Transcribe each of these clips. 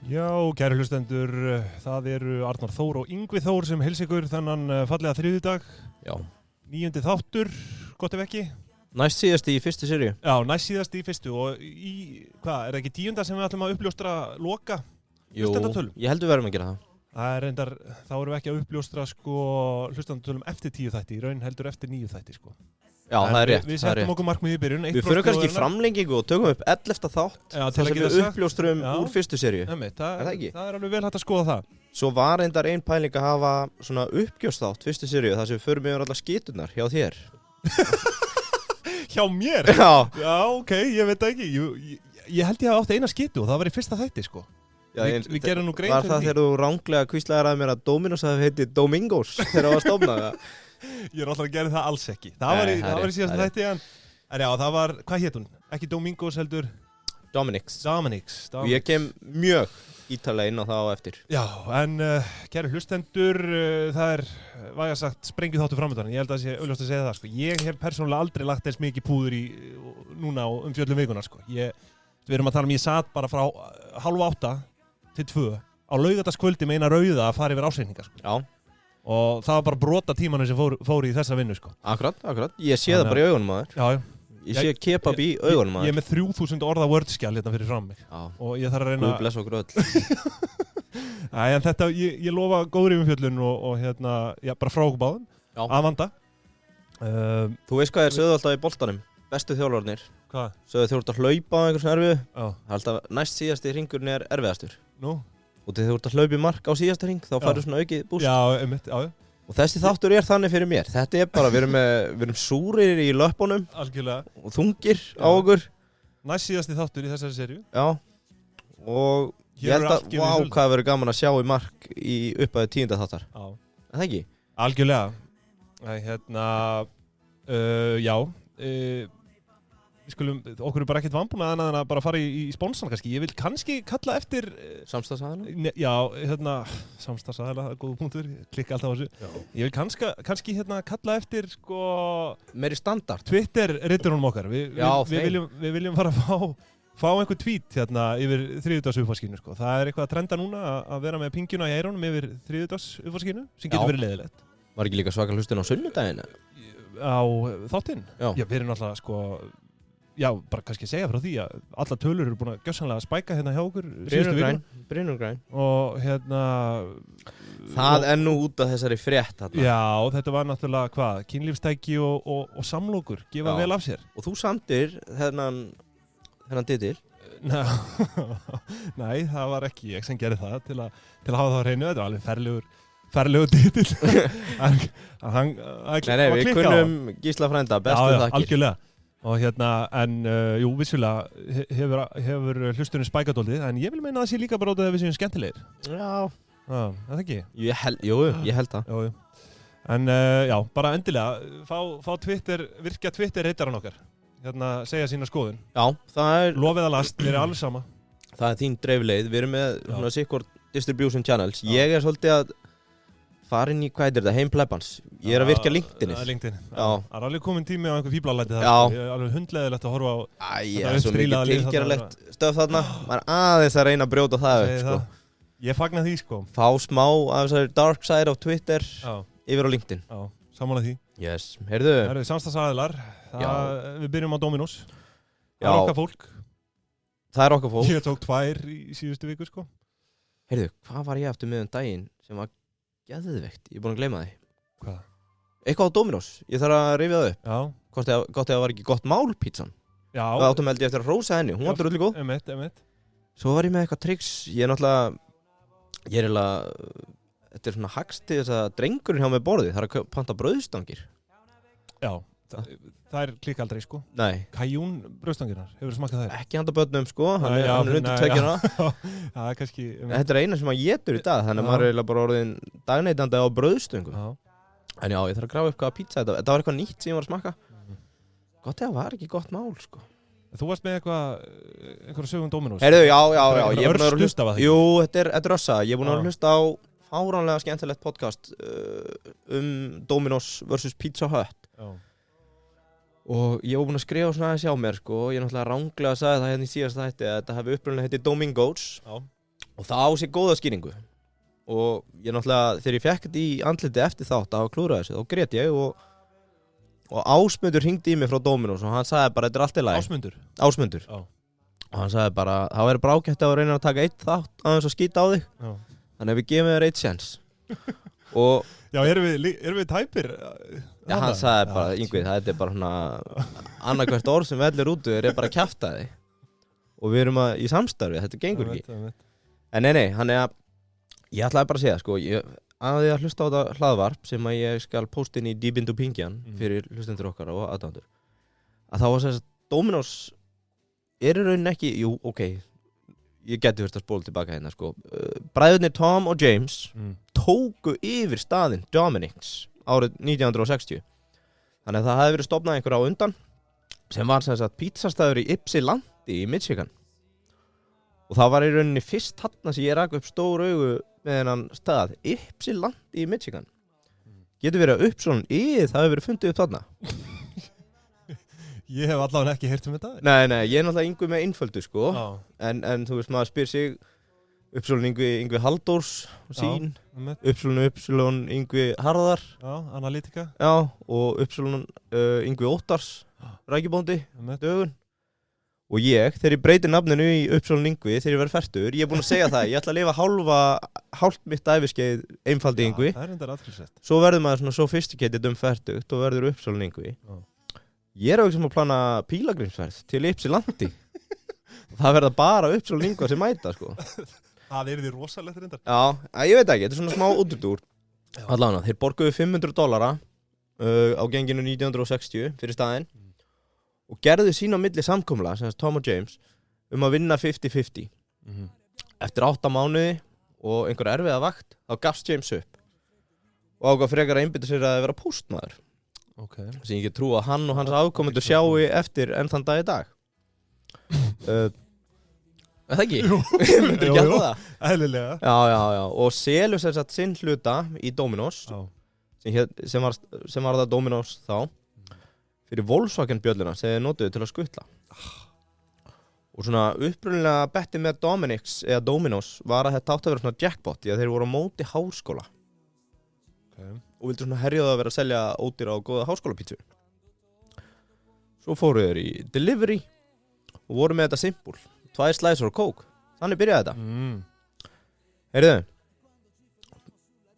Já, kæru hlustendur, það eru Arnar Þór og Yngvi Þór sem heilsa ykkur þennan fallega þriðjudag. Já. 9. þáttur, gott ef ekki. Næst síðast í fyrstu seríu. Já, næst síðast í fyrstu og hvað, er það ekki 10. sem við ætlum að uppljóstra loka? Jú, hlustendatölum? ég heldur verðum að gera það. Það er reyndar, þá erum við ekki að uppljóstra hlustendatölum eftir 10 þætti, í raun heldur eftir 9 þætti Já, en það er rétt. Við settum okkur markmið í byrjun. Við fyrir kannski í framlengingu og tökum upp 11. þátt þar sem við uppljóstrum úr fyrstu seríu. Það er alveg vel hægt að skoða það. Svo var reyndar ein pæling að hafa svona uppgjörsþátt fyrstu seríu þar sem við förum yfir allar skíturnar hjá þér. Hjá mér? Já, ok, ég veit ekki. Ég held ég hafa átt eina skitu og það var í fyrsta þætti, sko. Já, við gerum nú grein fyrir því. Var það þegar þú ránglega kvíslaðir að mér að Dominos hafi heitið Domingos þegar það var stofnað? Ég er alltaf að gera það alls ekki. Það var í síðast þætti en já, það var, hvað hét hún? Ekki Domingos heldur? Dominics. Og ég kem mjög ítalega inn á það á eftir. Já, en kæru hlustendur, það er, hvað ég sagt, sprengið þáttu framöndan. Ég held að það sé auðvitað að segja það, sko. Ég hef persónulega aldrei lagt eins mikið púður í núna á fjöllum vikunar, sko. Við erum að tala ég sat bara frá 7:30 til 2 á laugardagskvöldi með eina rauða að fara yfir ásreininga, sko. Já. Og það var bara brota tímanu sem fór í þessa vinnu, sko. Akkurat. Ég sé það bara í augunum að þér. Já. Ég sé kebab í augunum að þér. Ég er með 3000 orða wordskjal hérna fyrir fram mig. Já. Og ég þarf að reyna... Guð bless og gröll. En þetta, ég lofa góðri umfjöllun og hérna, já, bara frá okkur báðum. Já. Að vanda. Þú veist hvað sögðu alltaf í boltanum? Bestu þjálfarnir. Hvað? Sögðu þú ert að hlaupa á einhversu erfiðu. Já. Alltaf næst síðasti hringurinn er erfiðastur. Nú? Og þegar þú ert að hlaupa í mark á síðasta hring, þá færðu svona aukið búst. Já, einmitt, já. Og þessi þáttur er þannig fyrir mér. Þetta er bara, við erum súrir í löppunum. Algjörlega. Og þungir á okkur. Næst síðasti þáttur í þessari seríu. Já. Og ég held að, hvað verður gaman að sjá í mark í upphæðu 10. þáttar. Já. Er það ekki? Algjörlega. Já. Okkur er bara ekkert vanbúna en að bara fara í sponsan kannski. Ég vil kannski kalla eftir... Samstarfsaðila? Já, samstarfsaðila, góð punktur, klikka alltaf á þessu. Já. Ég vil kannski kalla eftir, meiri standard. Twitter-ritturunum okkar. Við viljum fara að fá einhver tweet yfir þriðjudagsuppvaskinu, sko. Það er eitthvað að trenda núna að vera með pingjuna í eyrunum yfir þriðjudagsuppvaskinu, sem getur verið leiðilegt. Var ekki líka svaka hlustun á sunnudaginn? Á þáttinn? Já, við erum alltaf, já, bara kannski segja frá því að alla tölur eru búin að gjörsamlega spæka hérna hjá okkur síðustu vikuna. Brynur græn. Og það er nú út af þessari frétt þarna. Já, þetta var náttúrulega kynlífstæki og samlokur gefa vel af sér. Og þú samtir þennan titil? Nei, það var ekki ég sem gerði það til að hafa það á hreinu. Þetta var alveg ferlegur titil. Nei, við kunnum Gísla frænda, bestu þakkir. Já, algjörlega. Og jú, vissulega hefur hlustunum spækadóldið, en ég vil meina að það sé líka bara út af að við séum skemmtilegir. Já. Er það ekki? Jú, ég held það. Jú. En já, bara endilega, fá Twitter, virkja Twitter-rittaran okkar. Segja sína skoðun. Já, það er... Lofið að last, mér er alveg sama. Það er þín dreifleið, við erum með svona sikkort distribution channels. Já. Ég er svolítið að fara inn í, hvað er þetta, heimplebans. Ég er að virka LinkedIn. LinkedIn, já. Það er alveg komin tími á einhver fíblalæti þar. Já. Ég er alveg hundleðilegt að horfa á... Svo mikið tilgeralegt stöf þarna. Maður er aðeins að reyna að brjóta það upp, sko. Ég fagna því, sko. Fá smá af þessari dark side á Twitter yfir á LinkedIn. Já, sammála því. Yes, heyrðu. Það eru samstarfsaðilar. Við byrjum á Dominos. Það er okkar fólk. Það er okkar fólk. Ég tók 2 í síðustu viku, sko. Heyrðu, hvað var ég aftur með daginn sem var geðveikt? Ég er búin að gleyma því. Hvað? Eitthvað á Dominos. Ég þarf að rifja það upp. Já. Gott ef það var ekki gott mál pítsan. Já. Það áttum held ég eftir að rósa henni. Hún var drullu góð. Emitt. Svo var ég með eitthvað tricks. Þetta er svona hagst þess að drengurinn hjá mig borði. Það er að panta brauðstangir. Já. Það er klikka aldrei, sko. Nei. Kajún brauðstanginar. Hefur þú smakkað þær? Ekki handa börnum, sko. Hann er undir 2 ára. Það er kannski... Þetta er eina sem maður étur í dag. Þannig að maður er bara orðin dagneytandi á brauðstöngum. En já, ég þarf að grafa upp hvaða pizza þetta var. Þetta var eitthvað nýtt sem ég var að smakka. Gott ef það var ekki gott mál, sko. Þú varst með einhverja sögum Dominos. Heyrðu, já. Ég er búin að hlusta á það. Jú, þetta er rössa. Ég er búin að hlusta á fáránlega skemmtilegt podcast Dominos vs Pizza Hut. Og ég var búinn að skrifa svona aðeins hjá mér, sko. Ég náttúrulega ránglega sagði það hérna í síðasta þætti að þetta hefði upprunalega heitið Domingos. Já. og það á sér góða skýringu og ég náttúrulega, þegar ég fekk þetta í andliti eftir þátt að klúra þessu, þá grét ég og Ásmundur hringdi í mig frá Dominos og hann sagði bara, þetta er allt í lagi. Ásmundur. Já. Og hann sagði bara, það væri bara ágætt að reyna að taka eitt þátt aðeins og skýta á þig. Já. Þannig að við gefum þér eitt sjens. Og já, erum við tæpir? Já, hann sagði bara, Yngvi, það er bara svona annarkvært orð sem vellir út og er bara að kjafta þig. Og við erum í samstarfi, þetta gengur ekki. En nei, hann er að, ég ætlaði bara að segja, sko, að því að hlusta á þetta hlaðvarp sem að ég skal posta inn í Deep into Pingjan fyrir hlustendur okkar og aðdándur. Að þá var þess að Dominos er í rauninni ekki, jú, ok, ég geti verið að spóla tilbaka hérna, sko. Bræðurnir Tom og James tóku yfir staðinn Dominick's árið 1960. Þannig að það hefði verið stofnað einhver á undan sem var sem sagt pítsastæður í Ypsilandi í Michigan. Og það var í rauninni fyrst þarna sem ég rak upp stór augu með þennan stað, Ypsilandi í Michigan. Getur verið að Uppsölun það hefur verið fundið upp þarna. Ég hef allavega ekki heyrt þetta. Nei, ég er náttúrulega Yngvi með einföldu, sko. En þú veist, maður spyr sig Uppsölun Yngvi Halldórs sín, Uppsölun Yngvi Harðar. Já, Analytica. Já, og Uppsölun Yngvi Óttars, rækjubóndi, dögun. Og ég, þegar ég breyti nafninu í Uppsölun Yngvi, þegar ég verð fertur, ég er búinn að segja það, ég ætla að lifa hálft mitt æviskeið einfaldi Yngvi. Það er reyndar aðfyrsett. Svo verður maður svona sophisticated fertugt og verður Uppsölun Yngvi. Ég er að plana pílagrímsferð til Ypsilandi. Það verða bara Uppsölun Yngvi sem mæta, sko. Það er því rosalegt reyndar. Já, ég veit ekki, þetta er svona smá útúrdúr. Allavega, þeir borguðu $500 á genginu 1960 fyrir staðinn og gerðu sín á milli samkomula, sem Tom og James, að vinna 50-50. Eftir 8 mánuði og einhver erfiða vakt, þá gafst James upp og ákvað frekar að einbytta sér að vera póstmaður. Okay. Sem ég ekki trú að hann og hans afkomendur sjáu eftir enn þann dag í dag. Er það ekki? Jú, eðlilega. Já, og selur sem sagt sinn hluta í Dominos, sem var það Dominos þá, fyrir Volkswagen bjölluna sem þeir notuðu til að skutla. Og svona upprunalega bettið með Dominick's eða Dominos var að þetta átti að vera svona jackpot, því að þeir voru á móti háskóla. Okay. Og vildu svona herjaðu að vera að selja ódýra og góða háskólapítsu. Svo fóru þeir í delivery og voru með þetta simple. 2 slicer og Coke. Þannig byrjaði þetta. Heyrðu,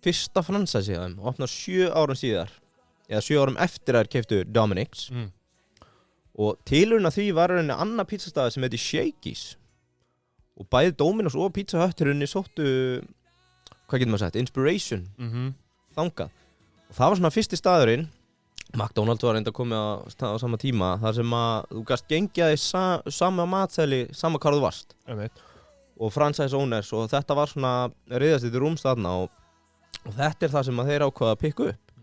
fyrsta fransæsi þeim opnar 7 árum síðar, eða 7 árum eftir að þeir keyptu Dominick's. Og tilurinn að því var rauninni annað pítsastaði sem heiti Shakey's. Og bæði Dominos og Pizza Hut rauninni sóttu, hvað getur maður sagt, inspiration þangað. Og það var svona fyrsti staðurinn. McDonald's var enda komið á sama tíma þar sem að þú gast gengjaði sama matseli, sama hvar þú varst. Og franchise owners og þetta var svona riðast í rúms þarna og þetta er það sem að þeir ákvaða að pikka upp.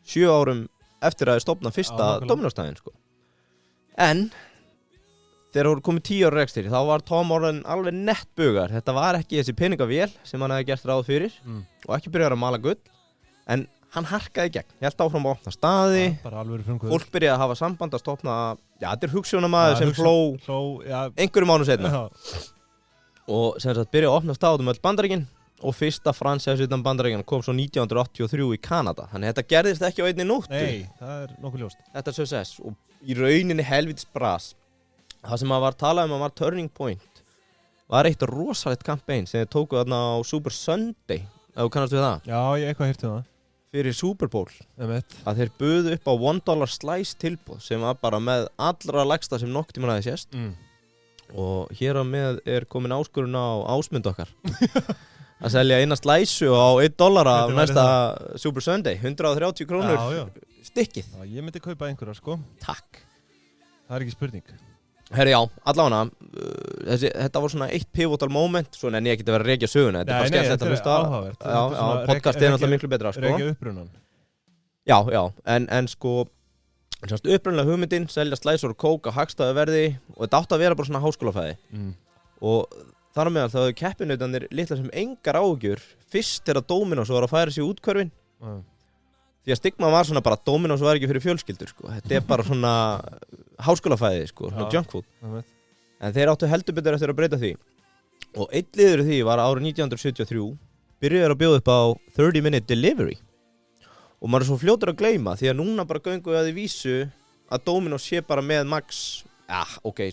7 árum eftir að þeir stofna fyrsta Dominos-stæðin, sko. En þegar voru komið 10 ára rekstri þá var Tom orðin alveg nettbugar. Þetta var ekki þessi peningavél sem hann hefði gert ráð fyrir og ekki byrjaði að mala gull, en hann harkaði gegn, held áfram að opna staði, fólk byrjaði að hafa samband að stofna, þetta er hugsjónamaður sem hló einhverjum mánuð seinna. Og sem sagt byrjaði að opna staði öll Bandaríkin og fyrsta franchise utan Bandaríkjanna kom svo 1983 í Kanada. Þannig þetta gerðist ekki á einni nóttu. Nei, það er nokkuð ljóst. Þetta er success og í rauninni helvítis bras. Það sem var talað var turning point. Var eitt rosalegt campaign sem þeir tóku þarna á Super Sunday, ef þú kannast við það. Já, ég eitthvað heyrti það. Fyrir Super Bowl að þeir buðu upp á $1 slice tilboð sem var bara með allra lægsta sem nokkuð tímann aðeins sést og hér á með er komin áskorun á Ásmund okkar að selja eina slæsu á $1 af næsta Super Sunday, 130 krónur stykkið. Já, ég myndi kaupa einhverja, sko. Takk. Það er ekki spurning. Herri, já, allavega þetta var svona eitt pivotal moment, svona en ég geti verið að rekja söguna. Þetta er bara skemmt þetta að hlusta. Já, podcast er náttúrulega miklu betra, sko. Rekja upprunan. Já, en sko upprunalega hugmyndin, selja slæsur og kók á hagstæðu verði og þetta átti að vera bara svona háskólafæði. Og þar á meðal þá hefðu keppinautarnir litla sem engar áhugjur fyrst þegar Dominos var að færa sig út útkörfin. Því að stigma var svona bara Dominos var ekki fyrir fjölskyldur, sko. Þetta er bara svona háskólafæði, sko, svona junk food. En þeir áttu heldur betur eftir að breyta því. Og einn liður í því var árið 1973 byrjuður að bjóða upp á 30-minute delivery. Og maður svo fljótur að gleyma því að núna bara göngum við að því vísu að Dominos sé bara með max,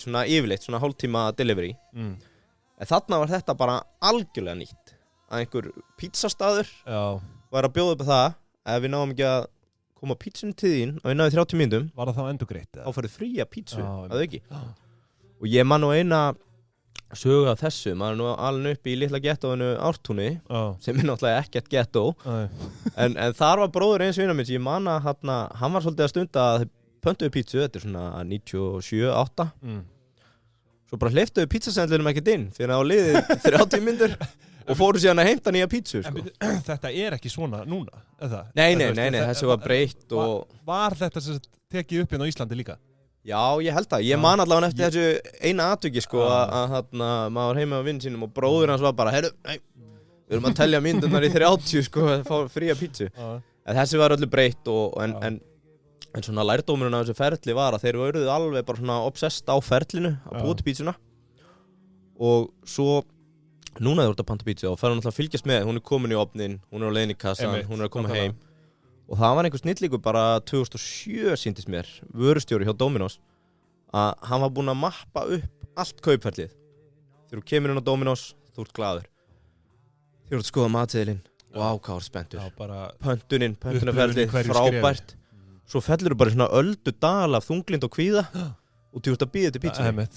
svona yfirleitt, svona hálftíma delivery. En þarna var þetta bara algjörlega nýtt. Að einhver pizzastaður var að bjóða upp á það ef við náum ekki að koma pítsunni til þín og innan við 30 mínútum. Var það þá endurgreitt? Þá færðu fría pítsu, að þau ekki. Og ég man nú eina sögu af þessu, maður er nú alveg upp í litla gettóinu Ártúni, sem náttúrulega ekkert gettó, en þar var bróður eins vina minn sem ég man að hann var svolítið að stunda að pöntuðu pítsu, þetta svona 97-8, svo bara hleyftuðu pítsasendlunum ekkert inn fyrir að á liðið 30 mínútur og fóru síðan að heimta nýja pítsu. Sko. Þetta ekki svona núna, eða? Nei, þessu var breytt og... Var þetta sem tekið upp inn á Íslandi líka? Já, ég held það. Ég man allavega eftir þessu eina atviki sko að maður heima á vinn sínum og bróður hans var bara heyrðu, við erum að telja myndunar í 30 sko að fá fría pítsu. En þessi var öllu breytt en svona lærdómurinn af þessu ferli var að þeir voruð alveg bara svona obsessed á ferlinu að búa til pítsuna. Og svo núna þeir voru að panta pítsu og fer hún alltaf að fylgjast með, hún er komin í ofnin, hún er á leiðin í kassan, hún er að koma heim. Og það var einhver snillíkur bara 2007 sýndist mér, vörustjóri hjá Dominos, að hann var búinn að mappa upp allt kaupferlið. Þegar þú kemur inn á Dominos, þú ert glaður. Þegar þú ert að skoða matseðilinn, hvað var spenntur. Pöntunarferlið, frábært. Svo fellur þú bara í svona öldudal af þunglind og kvíða og þú ert að bíða til pítsunni.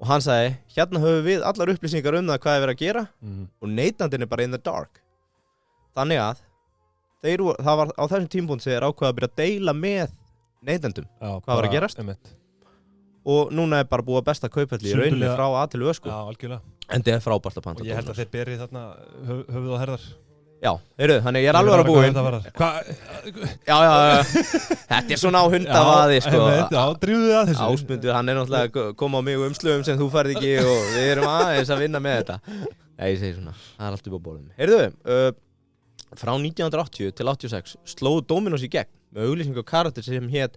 Og hann sagði, hérna höfum við allar upplýsingar það hvað er verið að gera og neytandinn er bara in the dark. Þannig að það var á þessum tímapunkti þegar ákveða að byrja að deila með neytendum hvað var að gerast og núna er bara búið að besta kaupfelli í rauninni frá A til Ö sko. Já, algjörlega. En það er frábært að panta. Og ég held að þeir beri þarna höfuð og herðar. Já, þannig ég er alveg að búinn. Já, þetta er svona á hundavaði sko. Já, drífðu þið að þessu. Ásmundur, hann er náttúrulega að koma á mig umslögum sem þú færð ekki og við erum aðeins að vinna með þetta. Ég segi svona, það er allt upp á borðum. Frá 1980 til 86 slóðu Dominos í gegn með auglýsingu karakter sem hét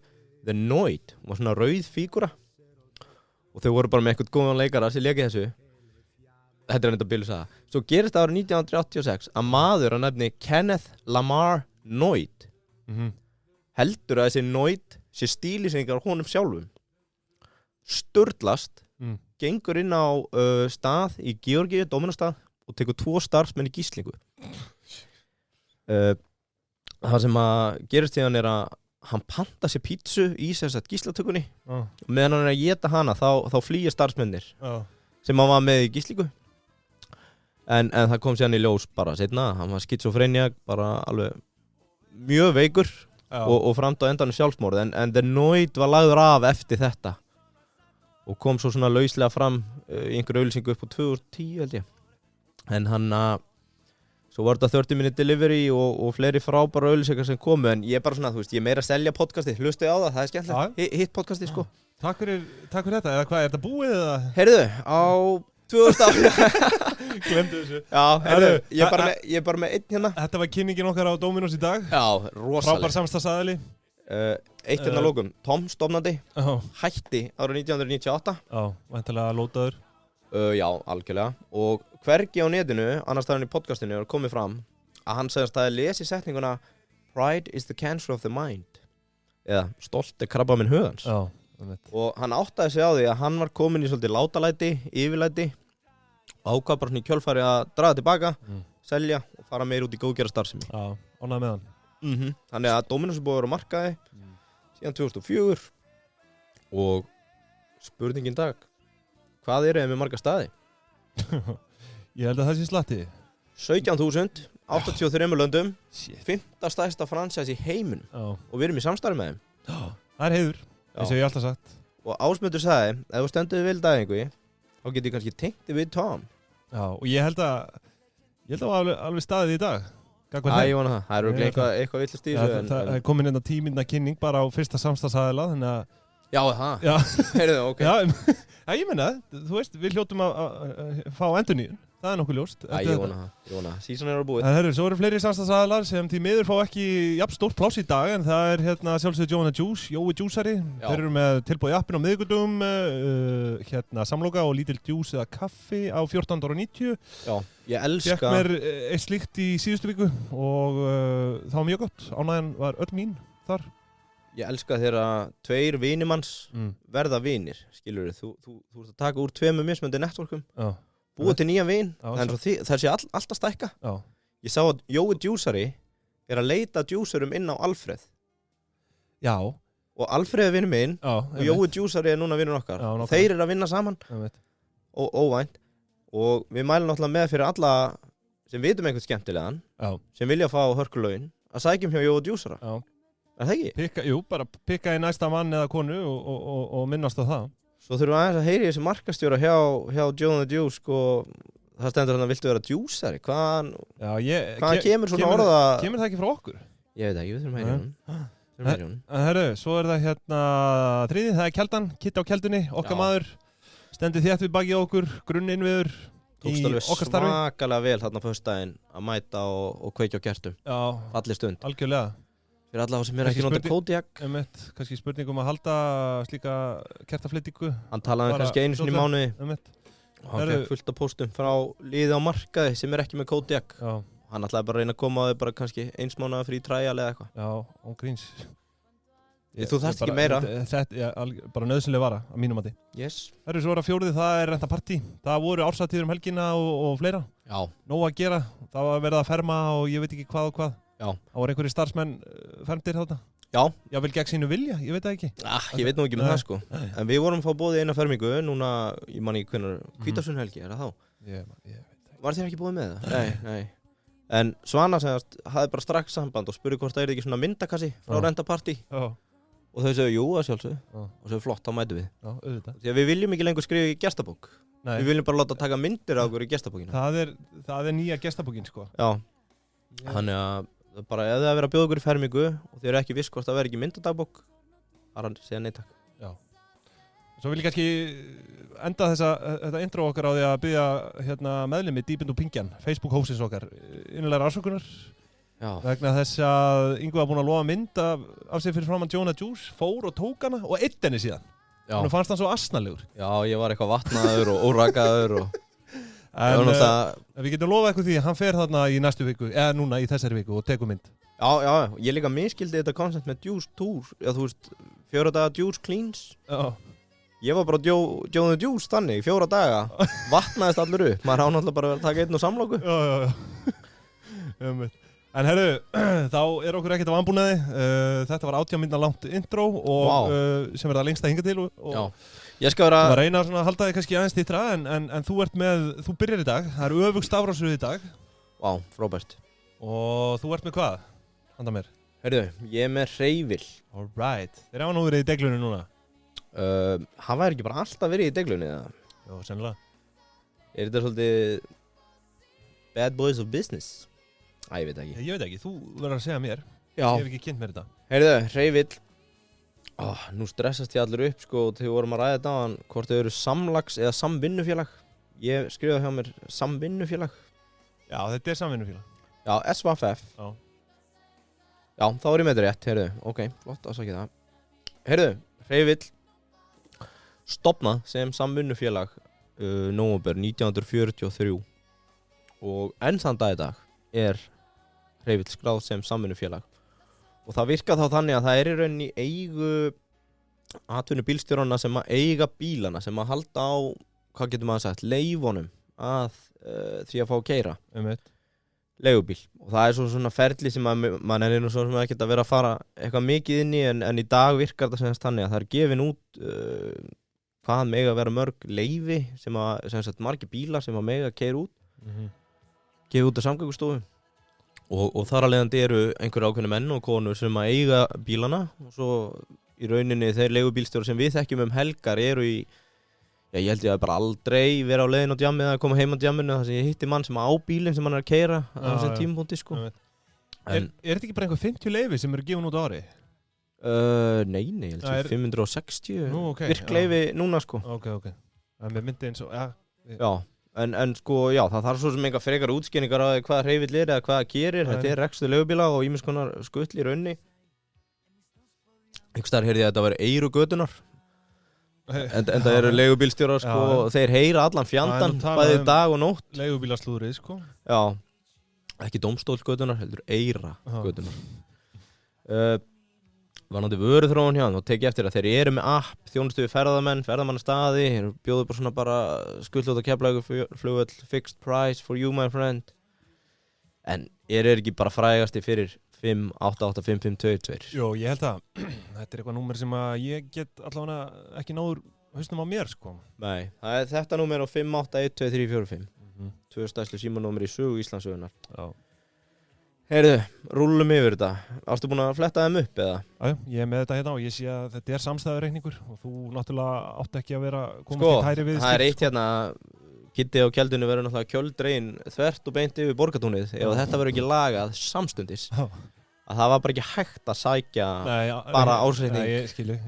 The Noid, hún var svona rauð fígúra og þau voru bara með eitthvað góðan leikara sem léki þessu. Þetta er enda billu saga. Svo gerist það árið 1986 að maður að nefni Kenneth Lamar Noid heldur að þessi Noid sé stílýsingar á honum sjálfum, sturlast, gengur inn á stað í Georgíu, Dominos stað og tekur 2 starfsmenn í gíslingu. Það sem að gerist þegar hann er að hann panta sér pítsu í þessat gíslatökunni og meðan hann er að éta hana þá flýja starfsmennir sem hann var með í gíslingu en það kom síðan í ljós bara seinna, hann var skizofrenia bara alveg mjög veikur og framt á endanum sjálfsmorð en The Noid var lagður af eftir þetta og kom svo svona lauslega fram í einhverju auglýsingu upp á 2010 held ég en hann svo var þetta 30-minute delivery og fleiri frábæra auglýsingar sem komu en ég er bara svona, þú veist, ég er meira að selja podcasti, hlustu á það er skemmtilegt, hitt podcasti sko. Takk fyrir þetta, eða hvað, er þetta búið eða? Heyrðu, á 2000 ára. Glemdu þessu. Já, heyrðu, ég er bara með einn hérna. Þetta var kynningin okkar á Dominos í dag. Já, rosalega. Frábær samstarfsaðili. Eitt hérna lókum, Tom stofnandi, hætti árið 1998. Já, væntanlega lótaður. Já, algjörlega og hvergi á netinu, annars staðar í podcastinu er komið fram að hann segist að lesi setninguna Pride is the cancer of the mind eða stolt er krabbaminn hugans og hann áttaði sig á því að hann var komin í svolítið látalæti, yfirlæti og ákvað bara svona í kjölfari að draga tilbaka, selja og fara meir út í góðgera starfsemi. Já, ánægð með hann. Þannig að Dominos er búið að vera á markaði síðan 2004 og spurningin dag hvað eru þið með marga staði? Ég held að það sé slatti. 17.000, 83 löndum, 5. stærsta franchise í heiminum og við erum í samstarfi með þeim. Það er heiður, eins og ég alltaf sagt. Og Ásmundur sagði, ef þú stendur við dæfingu, þá getur ég kannski tengt þig við Tom. Já, og ég held að alveg staðið í dag. Ég vona það, það eru eitthvað villast í þessu. Það er komin inn á tíminna kynning bara á fyrsta samstarfsaðila, þannig að Já, það. Heyrðu, ok. Já, ég meina, þú veist, við hljótum að fá endurnýjun. það er nokkuð ljóst. Ég vona það. Season er á búið. En svo eru fleiri samstarfsaðilar sem því miður fá ekki jafn stórt pláss í dag, en það er sjálfsögðu Joe & Juice, Jói Juiceri. Þeir eru með tilboð í appinn á miðvikudum, samloka og lítill djús eða kaffi á 14,90 €. Já, ég elska... Fékk mér eitt slíkt í síðustu viku og það var mjög gott. Ánægjan var öll mín þar. Ég elska þegar 2 vinimanns verða vinir, skilur þú ert að taka úr 2 mismunandi networkum, búið til nýjan vin, það sé alltaf stækka. Já. Ég sá að Jói Juiceri er að leita djúsurum inn á Alfreð. Já. Og Alfreð er vinur minn og Jói Juiceri er núna vinur okkar. Og þeir eru að vinna saman og óvænt. Og við mælum náttúrulega með fyrir alla sem vitum eitthvað skemmtilegan, sem vilja fá hörkulögin, að sækjum hjá Jói Juicera. Já. Er það ekki? Bara pikka í næsta mann eða konu og minnast á það. Svo þurfum við aðeins að heyri þessi markastjóra hjá Joe & Juice og það stendur að viltu vera djúsari. Hvaðan kemur svona orða? Kemur það ekki frá okkur? Ég veit ekki, við þurfum að heyri hún. En herru, svo er það þriði, það er Keldan, Kitt á Keldunni, okkar maður. Stendur þétt við bakið okkur, grunninnviður í okkar starfi. Tókst alveg svakalega vel þarna föstudaginn að mæta og kveikja á kertum. Já. Falleg stund. Algjörlega. Fyrir alla sem er ekki nota Kodiak. Kannski spurning að halda slíka kertafleytingu. Hann talaði kannski einu sinni í mánuði. Og hann fekk fullt af póstum frá liði á markaði sem er ekki með Kodiak. Já. Hann ætlaði bara að reyna að koma á þau bara kannski 1 mánuð frí trial eða eitthvað. Já, og gríns. Þú þarft ekki meira. Þetta bara nöðsynlega vara að mínum mati. Yes. Svo er að 4. það er rentapartí. Það voru árshátíðir helgina og fleira. Já. Nóg að gera. Það var verið að ferma og ég veit ekki hvað og hvað. Já. Það voru einhverjir starfsmenn fermdir þarna? Já. Já, vel gegn sínu vilja, ég veit það ekki. Ég veit nú ekki með það sko. En við vorum að fá boðið eina fermingu, núna, ég man ekki hvernig, Hvítasunhelgi, er það þá? Ég veit ekki. Var þér ekki boðið með það? Nei. En Svana hafði bara strax samband og spurði hvort það ekki svona myndakassi frá rentapartí. Já. Og þau segðu, jú, að sjálfsögðu. Og þau flott, þá mætum við. Já, auðvitað. Því að við viljum ekki lengur skrifa í gestabók. Nei. Við viljum bara láta taka myndir á okkur í gestabókina. Það er nýja gestabókin, sko. Já. Þannig að bara ef það er verið að bjóða okkur í fermingu og þið eru ekki viss hvort það verður ekki myndadagbók, það er að segja nei takk. Já. Svo vil ég kannski enda þetta intro okkar á því að byggja meðlimi Deep Into Pingjan, Facebook-hósins okkar, innanlega afsökunar. Já. Vegna þess að Yngvi var búinn að lofa mynd af sér fyrir framan Joe & Juice, fór og tók hana og eitt henni síðan. Já. Nú fannst hann svo asnalegur. Já, ég var eitthvað vatnaður og órakaður og... En við getum lofað eitthvað því að hann fer þarna í næstu viku, eða núna í þessari viku og tekur mynd. Já, ég líka miskildi þetta koncept með Juice Tour, já þú veist, 4 daga Juice Cleans. Já. Ég var bara Joe & Juice þannig, 4 daga, vatnaðist allur upp, maður án alltaf bara að taka einn og samlóku. Já. En herru, þá er okkur ekkert að vanbúnaði, þetta var 80 mínútna langt intro og sem er það lengst að hinga til og ég skal vera... Þú var reyna að halda þig kannski aðeins þittra en þú byrjar í dag, það eru öfug stafrósröð í dag. Vá, frábært. Og þú ert með hvað? Handa mér. Herru, ég er með hreyfil. Alright. Þeir hafa nú verið í deglunni núna. Hann væri ekki bara alltaf verið í deglunni, eða? Jó, sennilega. Er þetta svolítið bad boys of business? Æ, ég veit ekki. Ég veit ekki, þú verður að segja mér. Já. Ég hef ekki kynnt mér þetta. Herru, hreyfil. Nú stressast ég allir upp sko þegar við vorum að ræða þetta á hann hvort þau eru samlags eða samvinnufélag. Ég skrifaði hjá mér samvinnufélag. Já, þetta er samvinnufélag. Já, SVFF. Já, þá er ég með þetta rétt, heyrðu. Ok, flott, ásakið það. Heyrðu, hreyfill stofnað sem samvinnufélag nóvember 1943 og enn þann dag í dag er hreyfill skráð sem samvinnufélag. Og það virkar þá þannig að það er í rauninni eigu atvinnubílstjórana sem að eiga bílana, sem að halda á, hvað getur maður sagt, leyfunum að því að fá að keyra. Leigubíl. Og það er svona ferli sem mann er nú svo sem ekki að vera að fara eitthvað mikið inn í en í dag virkar það semst þannig að það er gefin út hvað mega að vera mörg leyfi sem að, sem sagt, margir bílar sem að mega að keyra út. Gefið út af Samgöngustofu. Og þar að leiðandi eru einhverju ákveðnu menn og konur sem að eiga bílana og svo í rauninni þeir leigubílstjórar sem við þekkjum helgar eru í, já ég held ég að bara aldrei vera á leiðin á djammið eða koma heim á djamminu þar sem ég hitti mann sem á bílinn sem hann er að keyra á þessum tímapunkti sko. Er þetta ekki bara einhver 50 leyfi sem eru gefin út á ári? Nei, ég held ég 560 virkleyfi núna sko. Ok. Það með myndi eins og, já. En sko, já, það þarf svo sem enga frekar útskýringar á hvaða hreyfill eða hvað það gerir. Þetta rekstur leigubíla og ýmiss konar skull í raunni. Einhvers staðar heyrði ég að þetta væri eyru götunar. En það eru leigubílstjórar, sko, og þeir heyra allan fjandann, bæði dag og nótt. Leigubílaslúðrið, sko. Já, ekki dómstól götunar, heldur eyra götunar. Varðandi vöruþróun hjá hann og tekið eftir að þeir eru með app, þjónustu við ferðamannastaði, bjóðu bara svona bara skuldlóta Keflavíkurflugvöll, fixed price for you my friend. En ekki bara frægasti fyrir 5885522? Jó, ég held að þetta eitthvað númer sem að ég get allavega ekki náður hausnum á mér, sko. Nei, það þetta númer á 5812345. Tvö stærstu símanúmer í sögu Íslandssögunar. Já. Heyrðu, rúllum yfir þetta. Varstu búin að fletta þeim upp eða? Já, ég með þetta hérna og ég sé að þetta samstæðureikningur og þú náttúrulega átt ekki að vera komast í tæri við. Það eitt hérna, Kiddi á Kjeldunni verður náttúrulega kjöldregin þvert og beint yfir Borgartúnið. Ef þetta verður ekki lagað samstundis, að það var bara ekki hægt að sækja bara ársreikning. Nei, ég skilu.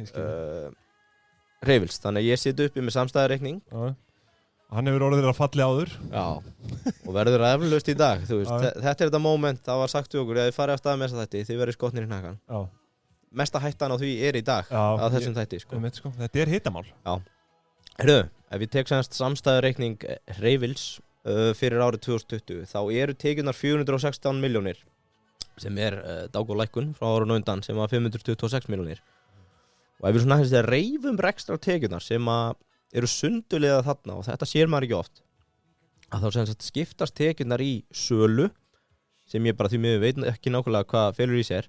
Hreyfils, þannig að ég seti uppi með samstæðureikning. Hann hefur orðið að falli áður. Já, og verður að eflaust í dag, þú veist. Þetta þetta moment, það var sagt við okkur, þið farið af stað með þessa þætti, þið verið skotnir í hnakkan. Já. Mesta hættan á því í dag, á þessum þætti, sko. Þetta hitamál. Já. Heyrðu, ef ég tek semst samstæðureikning Hreyfils fyrir árið 2020, þá eru tekjurnar 416 milljónir, sem dágóð lækkun frá árinu undan, sem var 526 milljónir. Og ef við svona aðeins reifum rekstra tekjurnar sem eru sundulega þarna og þetta sér maður ekki oft að þá sem sagt skiptast tekjurnar í sölu sem ég bara því miður veit ekki nákvæmlega hvað felur í sér,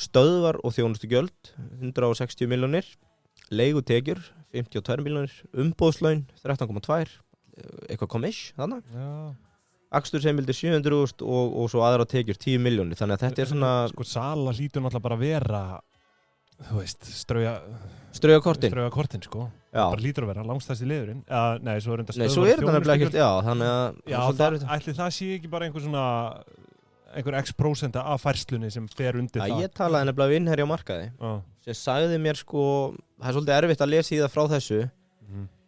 stöðvar og þjónustugjöld 160 milljónir, leigutekjur 52 milljónir, umbóðslaun 13,2, eitthvað komish þannig, akstursheimildir 700.000 og svo aðra tekjur 10 milljónir, þannig að þetta svona sko sala hlýtur náttúrulega bara að vera þú veist, strauja kortin, sko. Bara lítur að vera langstæsti liðurinn. Nei, svo er þetta stöðvar. Nei, svo er þetta nefnilega ekkert, þannig að ætli það sé ekki bara einhver x% af færslunni sem fer undir það. Ég talaði nefnilega við innherja á markaði. Sem sagði mér, sko, það er svolítið erfitt að lesa í það frá þessu,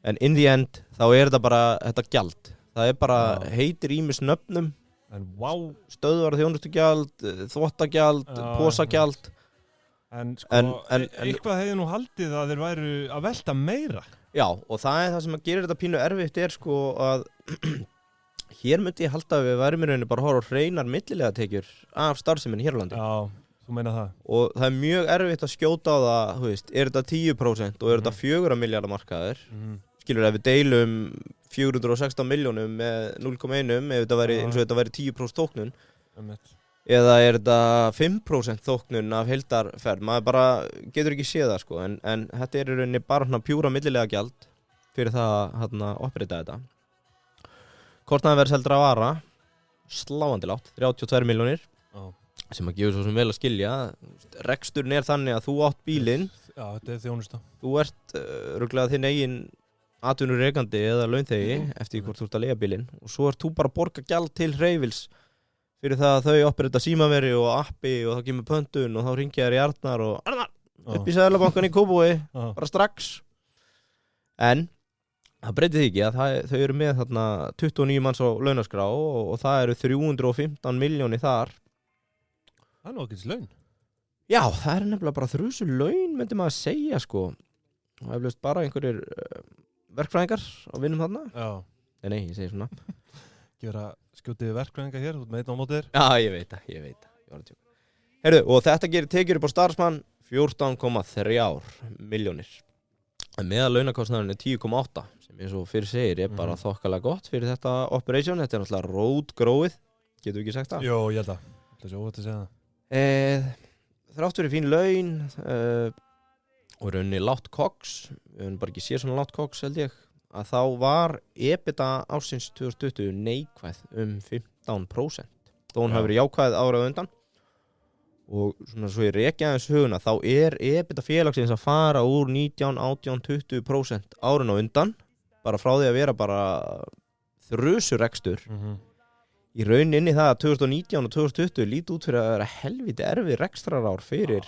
en in the end, þá er þetta bara þetta gjald. Það er bara heitir ýmis nöfnum, stöðvar þjónustugjald, þvottagjald, posagjald. En sko, eitthvað hefði nú haldið að þeir væru að velta meira. Já, og það sem að gera þetta pínu erfitt sko að hér myndi ég halda að við værum í rauninni bara að horfa á hreinar millilega tekjur af starfseminni hér á landi. Já, þú meina það. Og það er mjög erfitt að skjóta á það, þú veist, er þetta 10% og er þetta 4 miljardar markaður? Skilur, ef við deilum 416 milljónum með 0,1 ef þetta væri, eins og þetta væri 10% þóknun. Eða er þetta 5% þóknun af heildarferð, maður bara getur ekki séð það, sko, en þetta er í rauninni bara svona pjúra millilega gjald fyrir það að operita þetta. Kostnaður verður seldra vara, sláandi lágt, 32 milljónir, sem að gefa svo sem vel að skilja. Reksturinn er þannig að þú átt bílinn, þetta er þjónusta. Þú ert röglega þinn eigin atvinnurekandi eða launþegi eftir hvort þú ert að leigja bílinn og svo ert þú bara að borga gjald til Hreyfils fyrir það að þau operita símaveri og appi og þá kemur pöntun og þá ringja þér í Arnar og Arnar, upp í Seðlabankann í Kópavogi, bara strax. En það breytir því ekki að þau eru með þarna 29 manns á launaskrá og það eru 315 milljónir þar. Það er nú ekki laun. Já, það er nefnilega bara þrjusu laun, myndi maður að segja, sko. Það er eflaust bara einhverjir verkfræðingar á vinnum þarna. Já. Nei, ég segi svona. Gera skjótið verkfræðingar hér, út með einn á móti þér. Já, ég veit það. Ég var að tjóka. Heyrðu, og þetta gerir tekjur upp á starfsmann 14,3 milljónir. En meðal launakostnaðurinn er 10,8, sem eins og fyrir segir er bara þokkalega gott fyrir þetta operation. Þetta er náttúrulega rótgróið, getur við ekki sagt það? Jó, ég held að. Það er svo óvægt að segja það. Þrátt fyrir fín laun og rauninni lágt koks, við höfum bara ekki séð svona lágt koks, held ég, að þá var EBITDA ársins 2020 neikvæð 15%. Þó hún hafi verið jákvæð árið undan. Og svona svo ég reki aðeins huguna, þá er EBITDA félagsins að fara úr 19, 18, 20% árin á undan, bara frá því að vera bara þrjusurekstur. Í rauninni það að 2019 og 2020 líti út fyrir að vera helviti erfið rekstrarár fyrir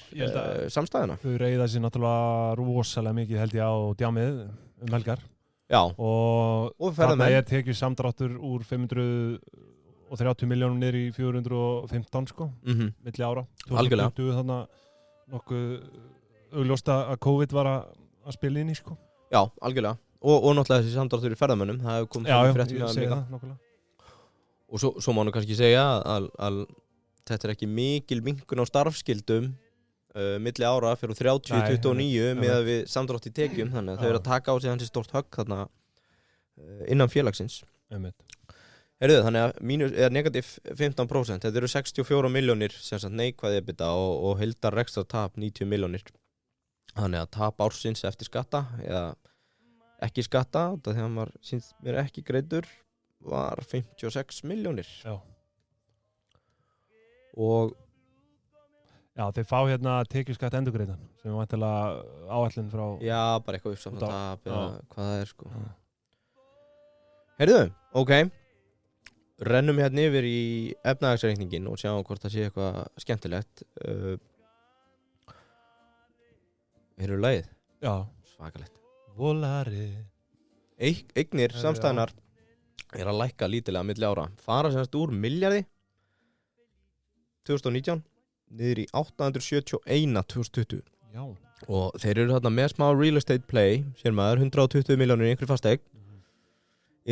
samstæðuna. Þau reiða sér náttúrulega rosalega mikið held ég á djámið helgar. og þarna tekið samdráttur úr 530 miljónum niður í 415 sko, milli ára. Algjörlega. 2020 þannig nokkuð augljóst að COVID var að spila inn í sko. Já, algjörlega. Og náttúrulega þessi samdráttur í ferðamönnum, það hefur komið fréttum með það líka. Og svo má nú kannski segja að þetta er ekki mikil minnkun á starfsskildum milli ára fyrir 30-29 með við samdrátt í tekjum, þannig að þau eru að taka á sig hansi stórt högg þarna innan félagsins. Þannig að negativ 15%, þetta eru 64 miljónir sem sagt neikvæð EBITDA og heildar rekstrartap 90 miljónir. Þannig að tap ársins eftir skatta eða ekki skatta, þegar hann var sýnt mér ekki greiddur, var 56 miljónir. Já. Og já, þeir fá hérna tekjuskatt endurgreiðan sem er væntanlega áætlun frá... Já, bara eitthvað uppsamna tap eða hvað það er sko. Heyrðu, ok. Rennum hérna yfir í efnahagsreikningin og sjáum hvort það sé eitthvað skemmtilegt. Heyrðu lagið? Já. Svakalegt. Volari. Eignir samstæðunar er að lækka lítilega milli ára. Fara semst úr milljarði 2019 niður í 871 2020. Já. Og þeir eru þarna með smá real estate play, sér maður 120 miljónir í einhverju fasteign.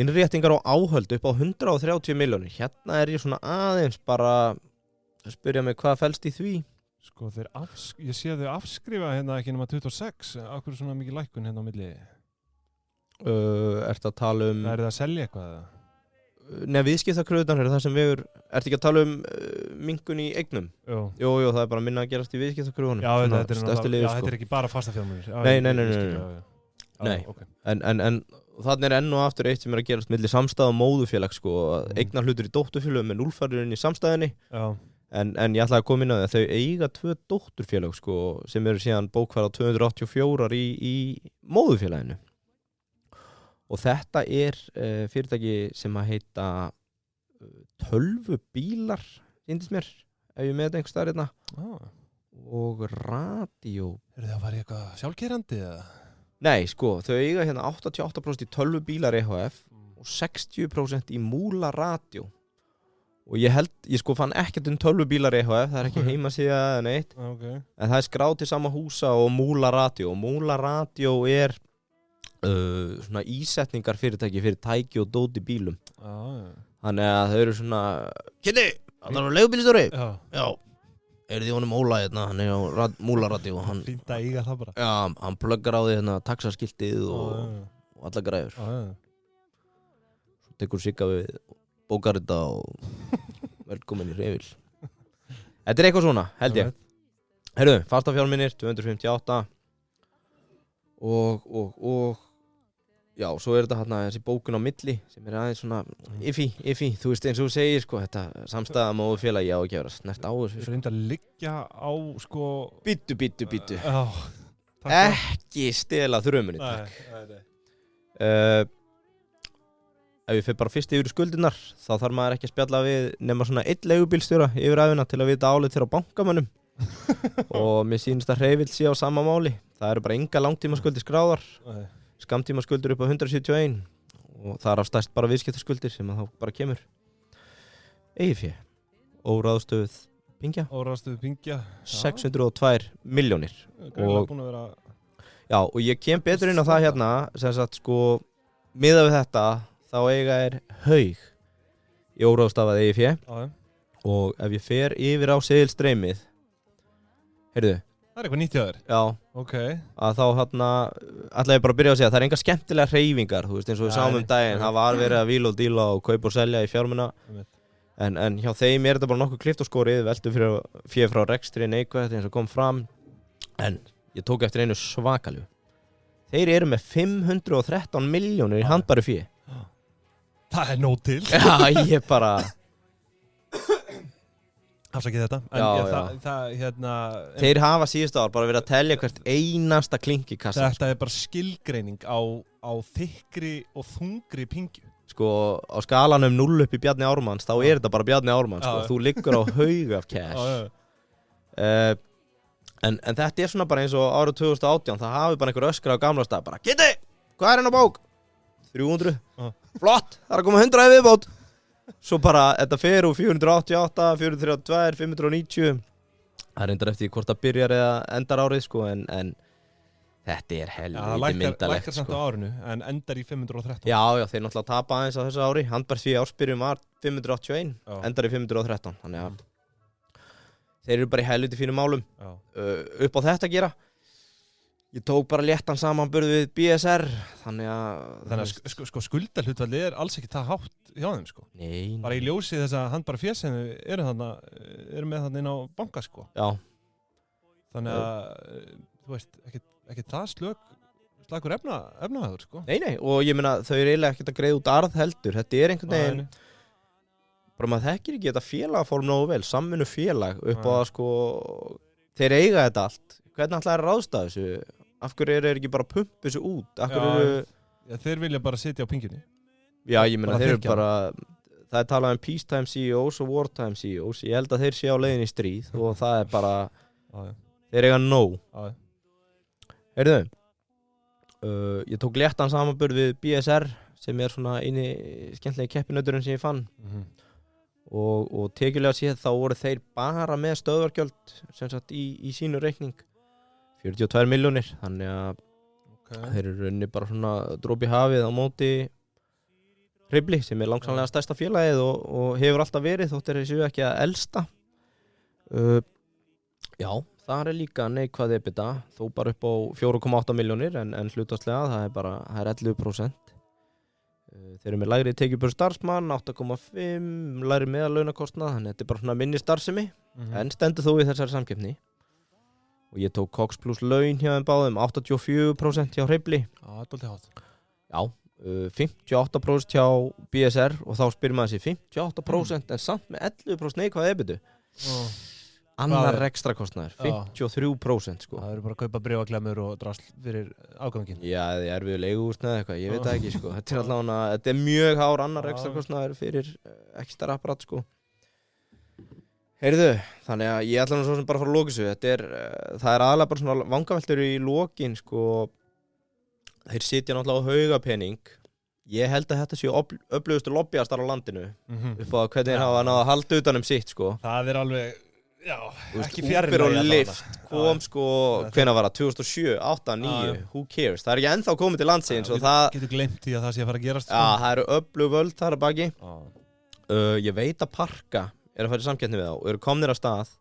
Innréttingar á áhöld upp á 130 miljónir. Hérna er ég svona aðeins bara að spyrja mig hvað felst í því. Sko ég sé þau afskrifa hérna ekki nema 26. Akkur svona mikið lækkun hérna á milli? Ertu að tala um... Er það að selja eitthvað? Nei, viðskiptakröðunar eru það sem við ertu ekki að tala um minnkun í eignum? Jú, það er bara minna að gerast í viðskiptakröðunum. Já, þetta er ekki bara fastafjármunir. Nei. Okay. En þannig er enn og aftur eitt sem er að gerast milli samstæða og móðufélag sko, eignar hlutur í dótturfélögum með núlfærðurinn í samstæðinni. En ég ætlaði að koma inn á því að þau eiga 2 dótturfélag sko, sem eru síðan bókfæra 284 í móðufélaginu. Og þetta er fyrirtæki sem að heita tölvubílar, sýndist mér, ef ég með þetta einhvers staðar hérna. Og radio. Er það að fara í eitthvað sjálfkeyrandi eða? Nei, sko, þau eiga hérna 88% í tölvubílar EHF og 60% í Múla radio. Og ég sko fann ekkert tölvubílar EHF, það er ekki heimasíða eða neitt. En það er skráð til sama húsa og Múla radio. Og Múla radio er svona ísetningar fyrirtæki fyrir tæki og dót í bílum. Þannig að þau eru svona Kitty, það er leigubílstjóri? Já. Er því honum Óla hérna, hann er á Múlaradíu. Fínt að eiga það bara. Já, hann pluggar á því hérna taxaskiltið og alla græður. Svo tekur Sigga við, bókar þetta og velkomin í Hreyfil. Þetta er eitthvað svona, held ég. Heyrðu, fastafjármunir 258 og já, svo er þetta hérna þessi bókun á milli sem er aðeins svona iffy, þú veist eins og þú segir sko, þetta samstæða móðufélagi á að gera snert á þessu. Þú reynda að liggja á sko... Bíddu. Ekki stela þrömunni, takk. Nei. Ef ég fer bara fyrst yfir skuldirnar, þá þarf maður ekki að spjalla við nema svona 1 leigubílstjóra yfir æfina til að vita álit þeirra á bankamönnum. Og mér sýnist að Hreyfill sé á sama máli. Það eru bara enga langtímaskuldir skráðar. Skammtímaskuldir upp á 171 og það er af stærst bara viðskiptaskuldir sem þá bara kemur. EIFE, óráðstöfuð pingja 602 miljónir og ég kem betur inn á það hérna sem sagt sko miðað við þetta þá eiga er haug í óráðstafað EIFE og ef ég fer yfir á seðilstreymið heyrðu það er eitthvað nýtt hjá þér? Já. Ok. Að þá hérna, ætla ég bara að byrja að segja, það er enga skemmtilega hreyfingar, þú veist, eins og við sáum daginn, það var verið að víla og díla og kaupa og selja í fjármuna, en hjá þeim er þetta bara nokkuð klift og skorið, veldu fyrir frá rekstri neikvægt eins og kom fram, en ég tók eftir einu svakalju. Þeir eru með 513 miljónir í handbæru fé. Það er nóg til. Já, ég bara... Afsakið þetta, en það hérna... Þeir hafa síðustu ár bara verið að telja hvert einasta klink í kassan. Þetta er bara skilgreining á þykkri og þungri pingju. Sko, á skalanum 0 upp í Bjarni Ármanns, þá er þetta bara Bjarni Ármanns, sko. Þú liggur á haug af cash. En þetta er svona bara eins og árið 2018, það hafi bara einhver öskra á gamla stað, bara, Kitty, hvað er henn á bók? 300 flott, það er að koma 100 í viðbót svo bara, þetta fer úr 488 432, 590 það er reyndar eftir hvort það byrjar eða endar árið sko, en þetta er helviti myndalegt það lækkar samt á árinu, en endar í 513 já, þeir náttúrulega tapa aðeins á þessu ári handbærsfí ársbyrjun var 581 endar í 513, þannig að þeir eru bara í helviti fínum málum upp á þetta að gera ég tók bara léttan samanburð við BSR þannig að skuldahlutfallið er alls ekki það hátt hjá þeim sko. Nei. Bara í ljósi þess að handbæra fjess sem eru með þarna inn á banka sko. Já. Þannig að þú veist ekki það slagur efnahagur sko. Nei, og ég meina þau eru eiginlega ekkert að greiða út arð heldur. Þetta er einhvern veginn bara maður þekkir ekki þetta félagaform nógu vel, samvinnu félag upp á að sko þeir eiga þetta allt. Hvernig ætlaði að ráðstafa þessu? Af hverju eru ekki bara að pumpa þessu út? Þeir vilja bara sitja á pingjunni. Já, ég meina þeir eru bara það er talað um peacetime CEOs og wartime CEOs. Ég held að þeir sé á leiðin í stríð og það er bara þeir eiga nóg. Heyrðu, ég tók léttan samanburð við BSR sem er svona eini skemmtilegi keppinauturinn sem ég fann. Og tekjulega séð þá voru þeir bara með stöðvargjöld sem sagt í sínu reikning 42 milljónir þannig að þeir eru rauninni bara svona dropi hafið á móti Hreyfli sem er langsamlega stærsta félagið og hefur alltaf verið þótt þeir séu ekki að elsta já, það er líka neikvæð EBITDA þó bara upp á 4,8 milljónir en hlutastlega það er 11%. Þeir eru með lægri tekjur per starfsmann 8,5 lægri meðalaunakostnað þannig þetta er bara svona minni starfsemi en stendur þó í þessari samkeppni og ég tók Cox plus laun hjá þeim báðum 84% hjá Hreyfli já, 58% hjá BSR og þá spyrir maður sér 58% en samt með 11% neikvæð EBITDA annar rekstrakostnaður 53% sko. Það eru bara að kaupa bréfaklemur og drasl fyrir afganginn. Já, það er við leiguhúsnæði eitthvað, ég veit það ekki sko. Þetta er mjög hár annar rekstrakostnaður fyrir ekstra apparat sko. Heyrðu, þannig að ég ætla nú svo sem bara að fara að loka þessu. Það er aðalega bara svona vangaveltur í lokin sko. Þeir sitja náttúrulega á haugapening. Ég held að þetta séu öflugustu lobbyastar á landinu upp á hvernig þeir hafa náð að halda utan sitt sko. Það er alveg já, ekki fjarrir Uber og Lyft kom sko, hvenær var það? 2007, 8, 9, who cares? Það er ekki ennþá komið til landsins og það getur gleymt því að það sé að fara að gerast já, það eru öflug völd þar að baki ég veit að Parka er að fara í samkeppni við þá og eru komnir af stað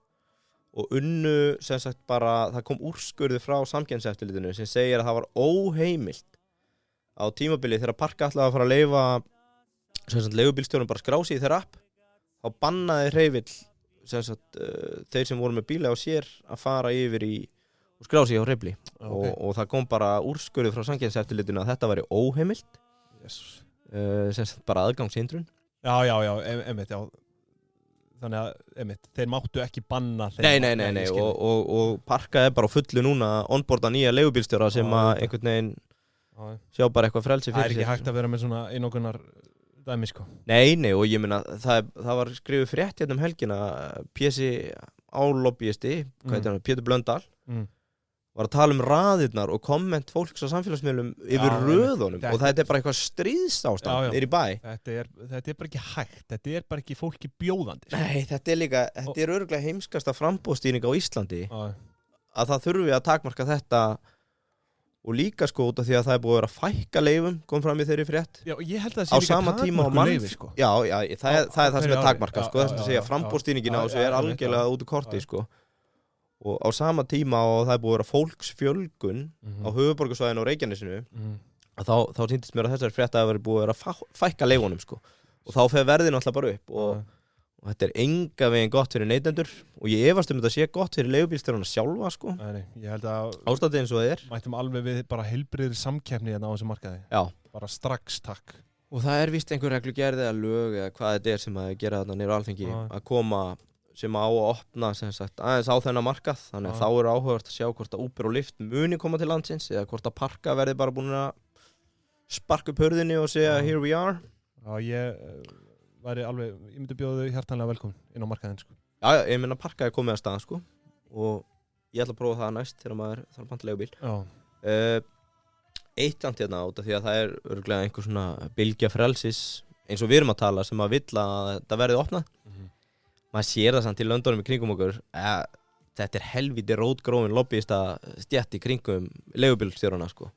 og unnu sem sagt bara, það kom úrskurður frá samkeppniseftirlitinu sem segir að það var óheimilt á tímabili þegar Parka ætlaði að fara að leyfa sem sagt leigubílstjórum bara skrá sig í þeirra app þá bannaði Hreyfill þeir sem voru með bíla á sér að fara yfir og skrá sig á Hreyfli og það kom bara úrskurður frá samkeppniseftirlitinu að þetta væri óheimilt sem sagt bara aðgangshindrun já, einmitt, já þannig að einmitt, þeir máttu ekki banna þeim nei og Parka er bara á fullu núna að onboarda nýja leigubílstjóra sem að einhvern veginn sjá bara eitthvað frelsi fyrir sér. Það er ekki hægt að vera með svona einokunar dæmi sko. Nei, og ég meina það var skrifið frétt hérna helgina PC álobbiisti, hvað heitir hann, Pétur Blöndal var að tala raðirnar og komment fólks á samfélagsmiðlum yfir röðunum og þetta er bara eitthvað stríðsástand í bæ. Þetta er bara ekki hægt, þetta er bara ekki fólki bjóðandi. Nei, þetta er örugglega heimskasta framboðsstýring á Íslandi að það þurfi að takmarka þetta og líka sko út af því að það er búið að vera að fækka leyfum kom fram í þeirri frétt já, ég held að það sé líka takmarku leyfi sko. Já, það er það sem er takmarka sko, þess að segja framboðsstýringin á þessu er algjörlega út úr korti sko og á sama tíma og það er búið að vera fólksfjölgun á höfuðborgarsvæðinu og Reykjanesinu þá sýndist mér að þessari frétt að það veri búið að vera að fækka leyfunum sko og þá fer verðin alltaf bara upp og þetta er enga veginn gott fyrir neytendur og ég efast þetta sé gott fyrir leigubílstjórana sjálfa sko. Nei, ég held að ástandið eins og það er. Mættum alveg við bara heilbrigðri samkeppni hérna á þessu markaði. Já. Bara strax takk. Og það er víst einhver reglugerð eða lög eða hvað þetta er sem að gera þarna niður á Alþingi að koma sem á að opna sem sagt aðeins á þennan markað þannig að þá er áhugavert að sjá hvort að Uber og Lyft muni koma til landsins eða hvort að Parka verði bara búin að sparka upp hurðinni og segja here we are. Já, ég myndi bjóða þau hjartanlega velkomin inn á markaðinn sko. Já, ég meina Parka er komið að stað sko og ég ætla að prófa það næst þegar maður þarf að panta leigubíl. eitt samt hérna út af því að það örugglega einhver svona bylgja frelsis eins og við erum að tala sem að vill að það verði opnað. Maður sér það samt í löndunum í kringum okkur þetta helviti rótgróin lobbyista stjætt í kringum leigubílstjórana sko.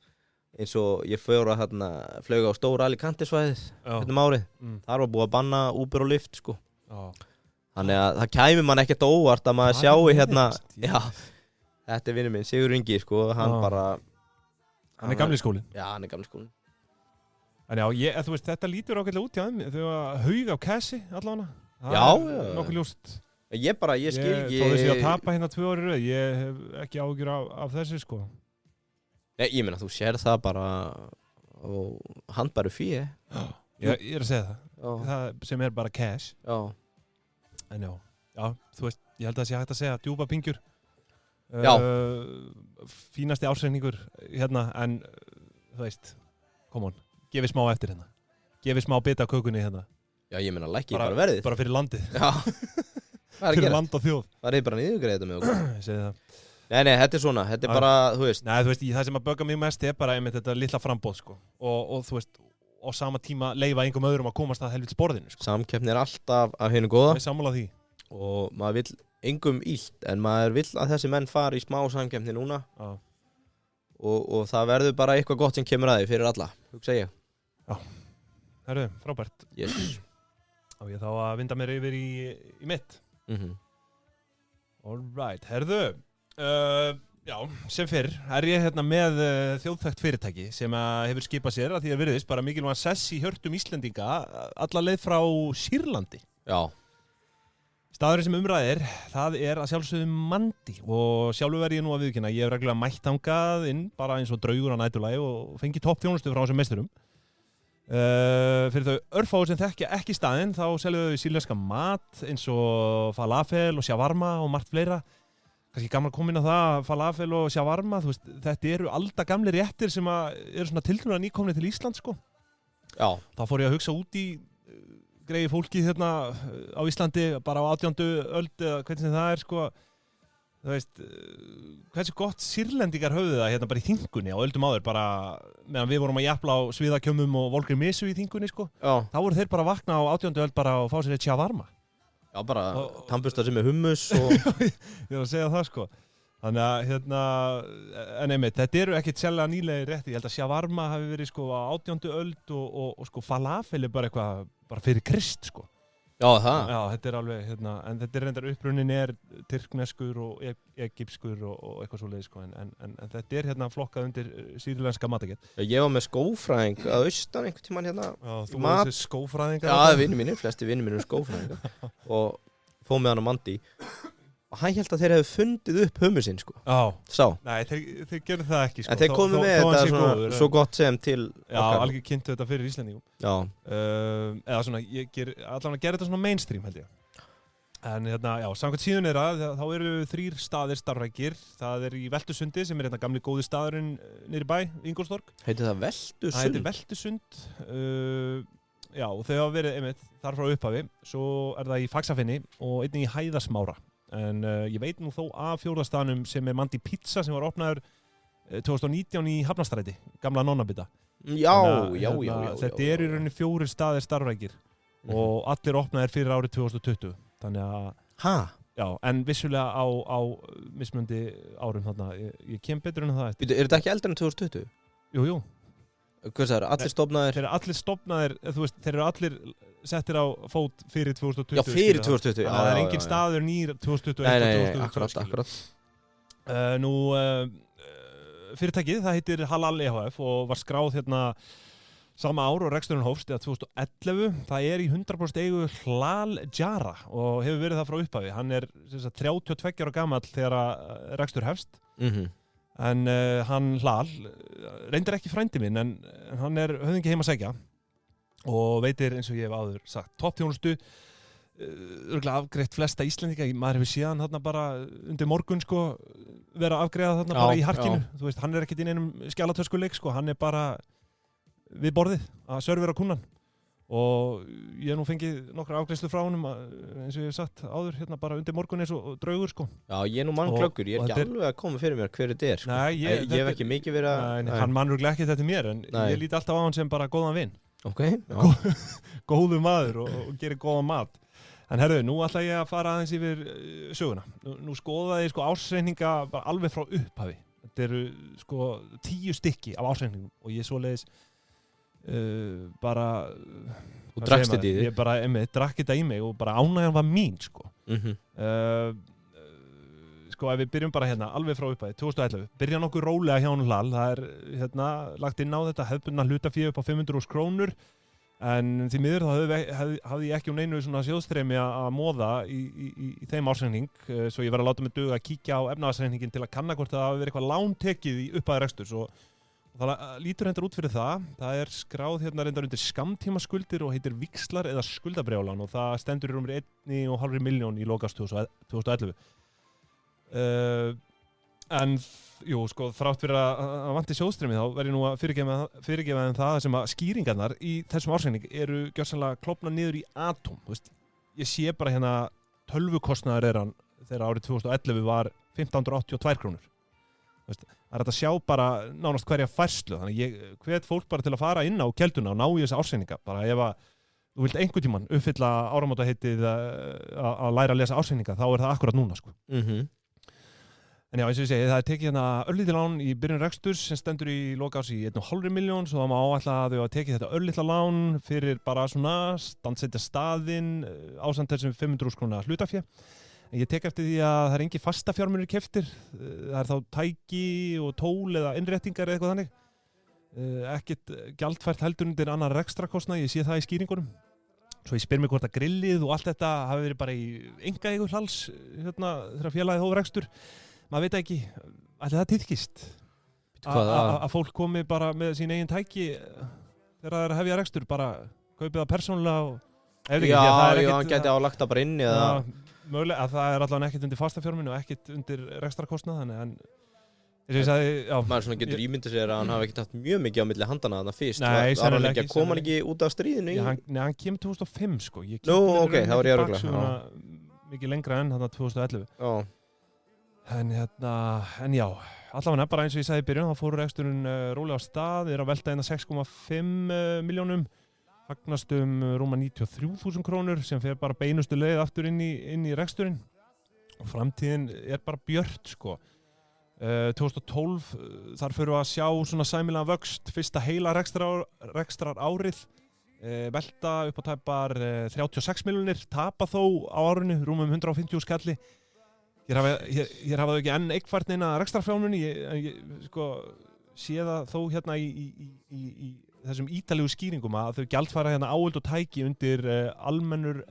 Eins og ég flög á stóra Alicante-svæðið árið. Þar var búið að banna Uber og Lyft sko. Þannig að það kæmi mann ekkert óvart að maður sjái já, þetta vinur minn Sigur Ingi sko, hann gamli skólinn. Já, hann gamli skólinn. En já, þú veist, þetta lítur ágætlega út hjá þeim, þau að hauga á kassi allavega. Já. Nokkuð ljóst. Ég skil ekki. Þó þessi að tapa hérna 2 ári röð, ég hef ekki áhyggjur af þessu sko. Ég meina, þú sér það bara og handbæru fíi. Ég að segja það. Það sem bara cash. Já. En já, þú veist, ég held að það sé hægt að segja djúpa pingjur. Já. Fínasti ársreikningur hérna, en þú veist, come on, gefið smá eftir hérna. Gefið smá bita af kökunni hérna. Já, ég meina, lækki bara verðið. Bara fyrir landið. Já. Fyrir land og þjóð. Það bara niðurgreið þetta með okkur. Ég segi það. Nei, þetta svona, þetta bara, þú veist. Nei, þú veist, það sem að bögga mig mest bara einmitt þetta litla framboð, sko. Og þú veist, á sama tíma leyfa einhverjum öðrum að komast að helvitis borðinu, sko. Samkeppni alltaf af hinu góða. Ég sammála því. Og maður vill engum illt, en maður vill að þessi menn fari í smá samkeppni núna. Já. Og það verður bara eitthvað gott sem kemur að því fyrir alla, hugsa ég. Já. Herru, frábært. Yes. Á ég þá að vinda mér yfir í mitt. Alright, herðu. Já, sem fyrr ég hérna með þjóðþekkt fyrirtæki sem hefur skipað sér að því að virðist bara mikilvægan sess í hjörtum Íslendinga alla leið frá Sýrlandi. Já. Staðurinn sem umræðir, það að sjálfsögðu Mandi og sjálfur verð ég nú að viðurkenna, ég hef reglulega mætt þangað inn bara eins og draugur á næturlagi og fengi toppþjónustu frá þessum meisturum. Fyrir þau örfáir sem þekkja ekki staðinn þá selja þau sýrlenska mat eins og falafel og shawarma og margt fleira. Kannski gaman að koma inn á það, falafel og shawarma, þú veist, þetta eru aldagamli réttir sem eru svona tiltölulega nýkomnir til Ísland, sko. Já. Þá fór ég að hugsa út í greiði fólki hérna á Íslandi, bara á 18. öld eða hvernig sem það sko. Þú veist, hversu gott sýrlendingar höfðu það hérna bara í þingunni á öldum áður, bara meðan við vorum að japla á sviðakjömmum og volgri misu í þingunni, sko. Já. Þá voru þeir bara að vakna á 18. öld bara og fá sér eitt shawarma. Já, bara tannburstar sem er hummus og... Ég var að segja það, sko. Þannig að, hérna, en einmitt, þetta eru ekkert sérlega nýlega rétti. Ég held að shawarma hafi verið, sko, á 18. öld og sko, falafel bara eitthvað, bara fyrir Krist, sko. Já, það? Já, þetta alveg, hérna, en þetta reyndar upprunnin tyrkneskur og egypskur og eitthvað svoleiðis, sko, en þetta hérna flokkað undir sýrlenska matargerð. Ég var með skófræðing að austan einhvern tímann hérna. Já, þú var þessi skófræðingar? Já, flesti vinir mínir skófræðingar og fóð með hann á Mandi. Og hann held að þeir hefðu fundið upp hummusinn, sko. Já. Sá. Nei, þeir gerðu það ekki, sko. En þeir komu með þetta svona, svo gott sem til okkar. Já, alveg kynntu þetta fyrir Íslendingum. Já. Eða svona, allavega gera þetta svona mainstream, held ég. En hérna, já, samkvæmt síðan þá eru 3 staðir starfrækir. Það í Veltusundi, sem hérna gamli góði staðurinn niðri bæ, Ingólfstorg. Heitir það Veltusund? Það heitir Veltusund. Já, og þau hafa verið, einmitt, þar frá upphafi. Svo það í Faxafinni og einnig í Hæðasmára. En ég veit nú þó af 4. staðnum sem Mandi Pizza sem var opnaður 2019 í Hafnarstræti, gamla nonnabita. Já. Þetta í rauninni 4 staðir starfrækir og allir opnaðir fyrir árið 2020. Þannig að... Hæ? Já, en vissulega á mismundi árum þarna. Ég kem betur en það eftir. Er þetta ekki eldar en 2020? Jú. Hvað það allir stofnaðir? Þeir eru allir stofnaðir, þú veist, þeir eru allir settir á fót fyrir 2020. Já, fyrir 2020. Það er engin staður nýr 2021 og 2020. Akkurat. Nú, fyrirtækið, það heitir Halal EHF og var skráð hérna sama ár og reksturinn hófst, eða 2011. Það í 100% eigu Hlal Jara og hefur verið það frá upphafi. Hann 32 ára gamall þegar rekstur hefst. En hann Hlal, reyndar ekki frændi minn, en hann höfðingi heima að segja og veitir, eins og ég hef áður sagt, toppþjónustu, örugglega afgreitt flesta Íslendinga. Maður hefur síðan þarna bara undir morgun, sko, vera að afgreiða þarna bara í harkinu. Þú veist, hann ekkert í neinum skjalatöskuleik, sko, hann bara við borðið að servera kúnnan. og ég nú fengið nokkra afgreiðslu frá honum eins og ég hef sagt áður hérna bara undir morgun eins og draugur sko. Já, ég nú mann glöggur, ég ekki alveg að koma fyrir mér hver þetta sko. Nei, ég hef ekki mikið verið að... Nei, hann mannur ekki þetta mér en ég líti alltaf á hann sem bara góðan vin. Ok, Góðu maður og gerir góðan mat. En herðu, nú ætla ég að fara aðeins yfir söguna. Nú skoðaði ég sko ársreikninga bara alveg frá upphafi. Þetta eru sko 10 stykki af ársreikningum og ég svoleiðis bara og drakst þetta í þig? Ég bara drakk þetta í mig og bara ánægjan var mín sko. Sko ef við byrjum bara hérna alveg frá upphæði 2011, byrja nokkuð rólega hjá honum Hlal, það er hérna lagt inn á þetta hefðbundna hlutafé upp á 500.000 krónur en því miður þá hafði ég ekki neinu svona sjóðstreymi að móða í þeim ársreikning svo ég var að láta mig duga að kíkja á efnahagsreikningin til að kanna hvort það hafi verið eitthvað lántekið í upphæði reksturs og það lítur reyndar út fyrir það er skráð hérna reyndar undir skammtímaskuldir og heitir víxlar eða skuldabrjálan og það stendur í rúmur 1,5 milljón í lok árs 2011 en jú, sko, þrátt fyrir að vanti sjóðstreymi þá verð ég nú að fyrirgefa þeim það sem að skýringarnar í þessum ársreikning eru gjörsamlega klofna niður í atóm, þú veist, ég sé bara hérna tölvukostnaður er hann þegar árið 2011 var 1582 krónur, þú veist, það er að sjá bara nánast hverja færslu, þannig ég hvet fólk bara til að fara inn á kelduna og ná í þessi ársreininga, bara ef að þú vilt einhvern tímann uppfylla áramótaheitið að læra að lesa ársreininga, þá er það akkurat núna, sko. En já, eins og ég segi, það er tekið hérna örlítið lán í byrjun reksturs sem stendur í lok árs í 1,5 milljón, svo það má áætla að þau hafa tekið þetta örlítla lán fyrir bara svona standsetja staðinn ásamt þessum 500.000 króna hlutafé. En ég tek eftir því að það er engi fasta fjármunir keyptir, það er þá tæki og tól eða innréttingar eða eitthvað þannig. Ekkert gjaldfært heldur undir annar rekstrakostnað, ég sé það í skýringunum. Svo ég spyr mig hvort að grillið og allt þetta hafi verið bara í einkaeigu Hlals hérna, þegar félagið hóf rekstur. Maður veit ekki, ætli það tíðkist að fólk komi bara með sín eigin tæki þegar það er að hefja rekstur, bara kaupið það persónulega og... Já, hann geti álagt það bara inn eða... Mögulega, að það er allavega ekkert undir fasta fjármuni og ekkert undir rekstrakostnað, þannig en eins og ég sagði, já... Maður svona getur ímyndið sér að hann hafi ekkert haft mjög mikið á milli handana þarna fyrst. Nei, sannlega ekki. Kom hann ekki út af stríðinu? Nei, hann kemur 2005, sko. Nú, ok, það var ég að rugla. Mikið lengra enn þarna 2011. Já. En já, allavega bara eins og ég sagði í byrjun, þá fóru reksturinn rólega á stað, er að velta inn að 6,5 milljónum. Hagnast rúma 93.000 krónur sem fer bara beinustu leið aftur inn í reksturinn og framtíðin er bara björt sko. 2012 þar fyrir við að sjá svona sæmilega vöxt fyrsta heila rekstrar árið velta upp á tæpar 36 milljónir, tapa þó á árinu rúmum 150 skalli. Hér hafa þau ekki enn eigfarnina rekstrarfjármuni, ég sko sé það þó hérna í þessum ítalegu skýringum að þau gjaldfæra hérna áöld og tæki undir almennur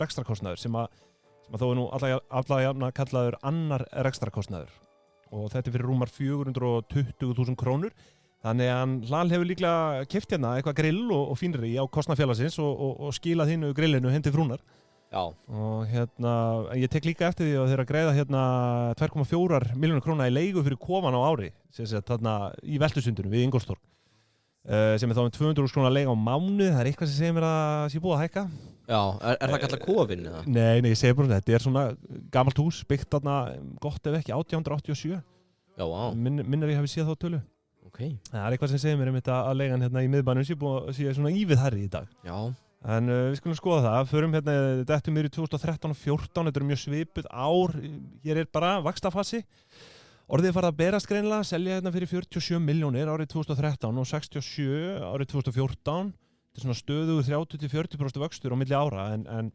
rekstrakostnaður sem að þó er nú allavega jafna kallaður annar rekstrakostnaður og þetta er fyrir rúmar 420.000 krónur þannig að Hlal hefur líklega keypt hérna eitthvað grill og fínri á kostnaðarfélagsins og skilað hinu grillinu heim til frúnar. Já. Og hérna, ég tek líka eftir því að þeir að greiða hérna 2,4 milljónir króna í leigu fyrir kofan á ári sem sagt þarna í Veltusundunum við Ingólfstorg. Sem er þá 200.000 króna leiga á mánuð, það er eitthvað sem segir mér að sé búið að hækka. Já, er það kallað kofinn eða? Nei, ég segi bara þetta er svona gamalt hús, byggt þarna gott ef ekki 1887. Já, á. Minnar ég hafi séð þá tölu. Ok. Það er eitthvað sem segir mér að leigan hérna í miðbænum sé svona ívið herri í dag. Já. En við skulum skoða það, förum hérna, þetta er í 2013 og 2014, þetta er mjög svipuð ár, hér er bara vaxtafasi. Orðið farið að berast greinilega, selja hérna fyrir 47 milljónir árið 2013 og 67 árið 2014. Þetta er svona stöðugur 30-40% vöxtur á milli ára, en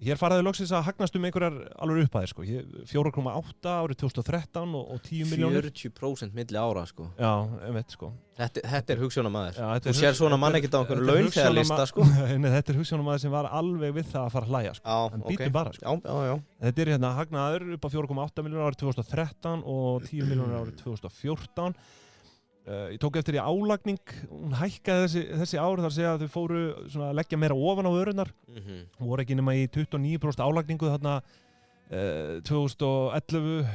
hér faraði loksins að hagnast einhverjar alveg upphæðir, sko. 4,8 árið 2013 og 10 milljónir. 40% milli ára, sko. Já, veit, sko. Þetta er hugsjónamaður. Þú sér svona mann ekkert á einhverju launþegarlista, sko. Nei, þetta er hugsjónamaður sem var alveg við það að fara að hlæja, sko. Hann býtur bara, sko. Já. Þetta er hérna hagnaður upp á 4,8 milljónir árið 2013 og 10 milljónir árið 2014. Ég tók eftir í álagning, hún hækkaði þessi ár þar segja að þau fóru svona að leggja meira ofan á vörurnar. Voru ekki nema í 29% álagningu þarna 2011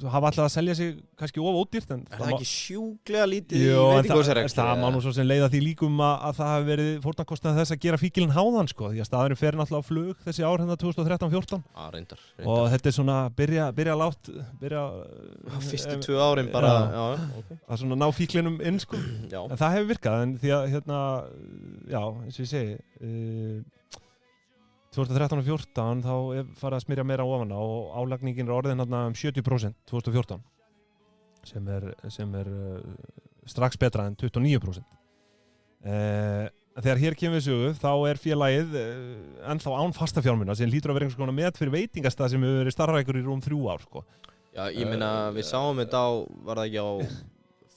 hafa alltaf að selja sig kannski of ódýrt en það ekki sjúklega lítið í veitingahúsarekstri það má nú svo sem leiða því líkum að það hafi verið fórnarkostnað þess að gera fíkilinn háðan sko, því að staðurinn fer náttúrulega á flug þessi ár hérna 2013-14 reyndar. Og þetta er svona byrja látt fyrstu 2 árin bara okay. Að svona ná fíklinum inn sko en það hefur virkað en því að hérna eins og ég segi 2013 og 14 þá farið að smyrja meira ofan og álagningin orðin hérna 70% 2014 sem er strax betra en 29%. Þegar hér kemur við sögu þá er félagið ennþá án fasta fjármuna sem lítur að vera einhvers konar met fyrir veitingastað sem hefur verið starfrækur í rúm 3 ár sko. Já, ég meina við sáum þetta var það ekki á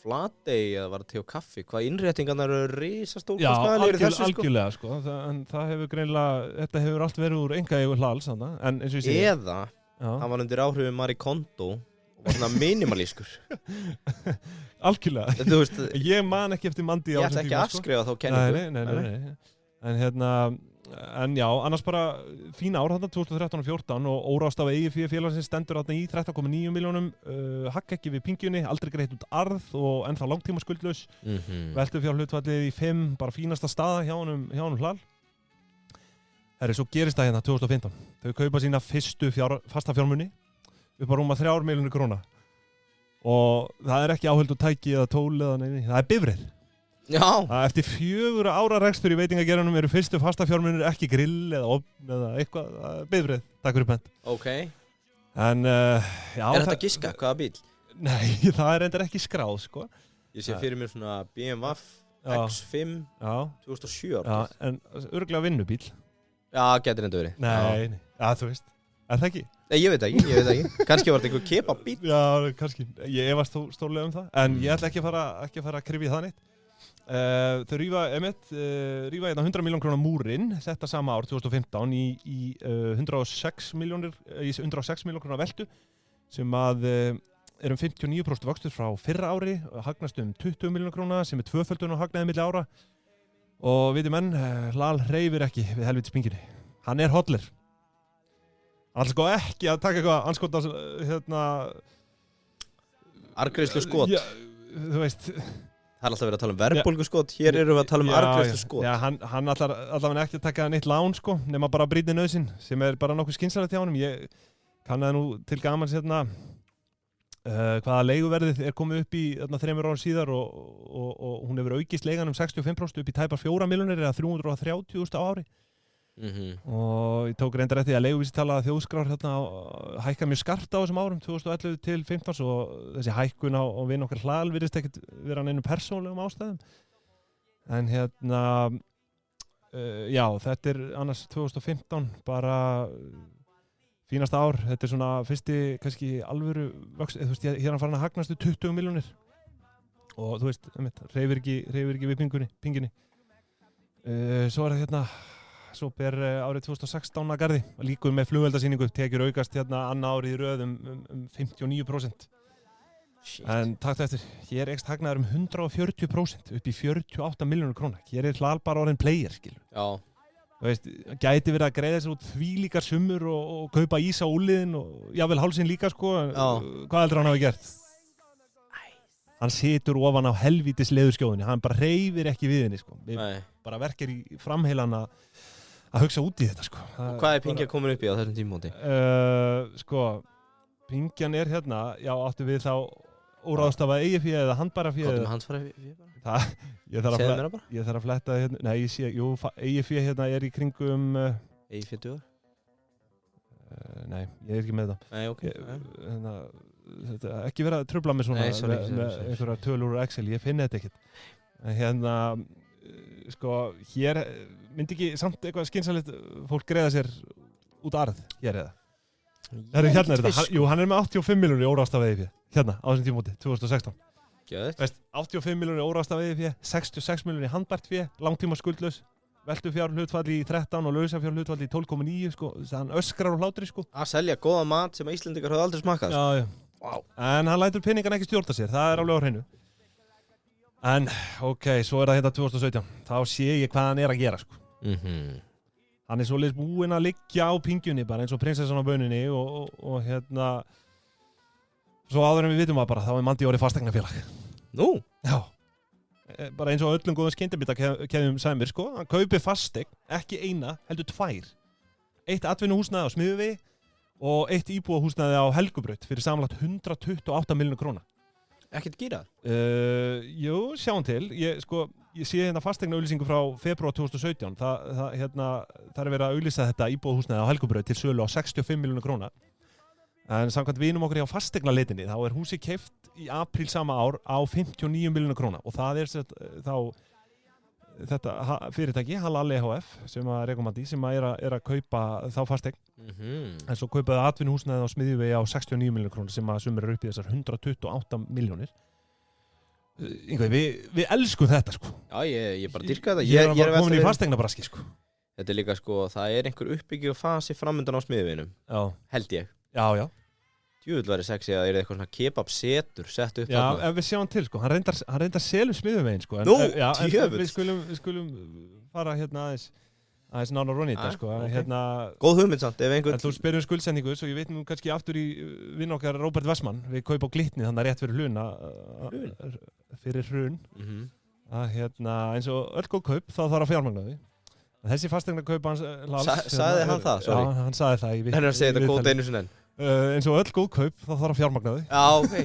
Flatey eða var það te og kaffi, hvað innréttingarnar eru risastór kostnaðarlegir þessu sko? Algjörlega sko, en það hefur greinilega, þetta hefur allt verið úr einkaeigu Hlals, en eins og ég segi. Eða, hann var undir áhrifum Marie Kondo og var svona minimalískur. Algjörlega, þú veist, ég man ekki eftir Mandi á þessum tíma. Ég ætla ekki að afskrifa þá kenningu. Nei, en hérna, en já, annars bara fín ár þarna 2013 og 14 og óráðstafa eigið félagsins stendur þarna í 13,9 milljónum, hakk ekki við pingjunni, aldrei greitt út arð og ennþá langtíma skuldlaus, veltu fjárhlutfallið í 5, bara fínasta staða hjá honum Hlal. Herri, svo gerist það hérna 2015. Þau kaupa sína fyrstu fasta fjármuni upp á rúma 3 milljónir króna og það er ekki áhöld og tæki eða tól eða neini, það er bifreið. Já. Eftir 4 ára rekstur í veitingageiranum eru fyrstu fasta fjármunir ekki grill eða ofn eða eitthvað, bifreið, takk fyrir pent. Ok. En, já. Er þetta giska, hvaða bíl? Nei, það er reyndar ekki skráð, sko. Ég sé fyrir mér svona BMW X5 2007 ára. Já, en örugglega vinnubíl. Já, getur reynda verið. Nei, já, þú veist. Er það ekki? Nei, ég veit ekki. Kannski var þetta einhver kebab-bíl. Já, kannski. Ég efast stórlega það. En ég ætla ekki að fara að kryfja það neitt. Þau rífa hérna 100 milljón krónar múrin þetta sama ár 2015 í 106 milljón krónar veltu sem að er 59% vöxtur frá fyrra ári, hagnast 20 milljón krónar sem er tvöföldun og hagnaði milli ára og viti menn, Hlal hreyfir ekki við helvitis pinginni, hann er hodler hann sko ekki að taka eitthvað anskotans arðgreiðslu skot þú veist það er alltaf verið að tala verðbólguskot, hér erum við að tala arðgreiðslu skot. Já, hann allavega ekki að taka neitt lán sko, nema bara brýtni nauðsinn sem er bara nokkuð skynsamlegt hjá honum. Ég kannaði nú til gamans hérna hvaða leiguverðið er komið upp í 3 árum síðar og hún hefur aukist leigan 65% upp í tæpar 4 milljónir eða 330.000 á ári. Og ég tók reyndar eftir að leiguvísitala þjóðskrár hérna hækka mjög skarpt á þessum árum 2011 til 15 og þessi hækkun á vinn okkar Hlal virðist ekkert vera neinum persónulegum ástæðum en hérna já, þetta er annars 2015 bara fínasta ár, þetta er svona fyrsti kannski alvöru vöxt, þú veist, hér hann farin að hagnast 20 milljónir og þú veist, hreyfir ekki við pinginni svo er það hérna svo ber árið 2016 að garði líkur með flugveldasýningu, tekjur aukast hérna annað árið í röð 59%. Shit. En takt eftir, hér ekst hagnaður 140% upp í 48 milljónir króna. Hér er Hlal bara orðin player, skilur. Já. Þú veist, gæti verið að greiða sér út þvílíkar summur og kaupa ís á úliðin og jável hálsinn líka, sko. Hvað heldur hann hafi gert? Hann situr ofan á helvítis leðurskjóðinni, hann bara hreyfir ekki við henni, sko. Bara verkar í framheilana að hugsa út í þetta sko. Og hvað er Pingja komin upp í á þessum tímumóti? Sko, Pingjan er hérna, já áttu við þá óráðstafað eigið fé eða handbæra fé. Hvað með handbæra fé bara? Ég þarf að fletta hérna, nei ég sé, jú, eigið fé hérna er í kringum eigið fé dugar? Nei, ég er ekki með það. Nei, ok. Þetta ekki vera að trufla mig svona með einhverja tölur úr Excel, ég finn þetta ekkert. Hérna sko, hér myndi ekki samt eitthvað skynsamlegt fólk greiða sér út arð hér eða? Hérna er þetta, jú, hann er með 85 milljónir í óráðstafað eigið fé, hérna á þessum tímumóti, 2016. Veist, 85 milljónir í óráðstafað eigið fé, 66 milljónir í handbært fé, langtíma skuldlaus, veltu fjárhlutfall í 13 og lausa fjárhlutfall í 12,9, sko, hann öskrar og hlátri, sko. Að selja góða mat sem Íslendingar höfðu aldrei smakkað. Já. Wow. En hann lætur peningan ekki stjórna sér, það er alveg á hreinu. En, ok, svo er það hérna 2017. Þá sé ég hvað hann er að gera, sko. hann svoleiðis búinn að liggja á pingjunni bara eins og prinsessan á bönunni og svo áður en við vitum að bara þá Mandi orðið fasteignafélag. Nú? Já. Bara eins og öllum góðum skyndibitakeðjum sæmir, sko. Hann kaupir fasteign, ekki eina, heldur 2. 1 atvinnuhúsnæði á Smiðjuvegi og 1 íbúðahúsnæði á Helgubraut fyrir samlagt 128 milljónir króna. Ekkert gírað? Jú, sjáum til. Ég sé hérna fasteignaauglýsingu frá febrúar 2017. Það er verið að auglýsa þetta íbúðahúsnæði á Helgubraut til sölu á 65 milljónir króna. En samkvæmt vinum okkur hjá fasteignaleitinni, þá er húsið keypt í apríl sama ár á 59 milljónir króna og það er þá þetta fyrirtæki, Halal EHF, sem að Rekomandi, sem að er að kaupa þá fasteign. En svo kaupaði atvinnuhúsnæði á Smiðjuvegi á 69 milljónir króna sem að sumir eru upp í þessar 128 milljónir. Ingvar, við elskum þetta, sko. Já, ég bara dyrka þetta. Ég er bara komin í fasteignabraski, sko. Þetta er líka, sko, það er einhver uppbygging fasi framöndan á Smiðjuveginum. Já. Held ég. Já. Djúvill væri sexy að er eitthvað svona kebab-setur sett upp. Já, ef við sjáum til, sko. Hann reyndar selur Smiðjuveginn, sko. Nú, djöfull. Við skulum fara hérna aðeins nánar ronni í þetta, sko. Okay. Góð hugmynd samt, ef einhvern... En þú spyrir skuldsendingu, svo ég veit nú kannski aftur í vinn okkar Róbert Westman. Við kaup á Glitni, þannig að rétt fyrir hrun. Eins og öll góð kaup, þá þarf að fjármagna því. Þessi fasteignakaup hans sagði hann það, sorry. Já, hann sagði það. Henni að segja þetta kóta einu sinni enn. Eins og öll góð kaup, þá þarf að fjármagna því. Já, ok.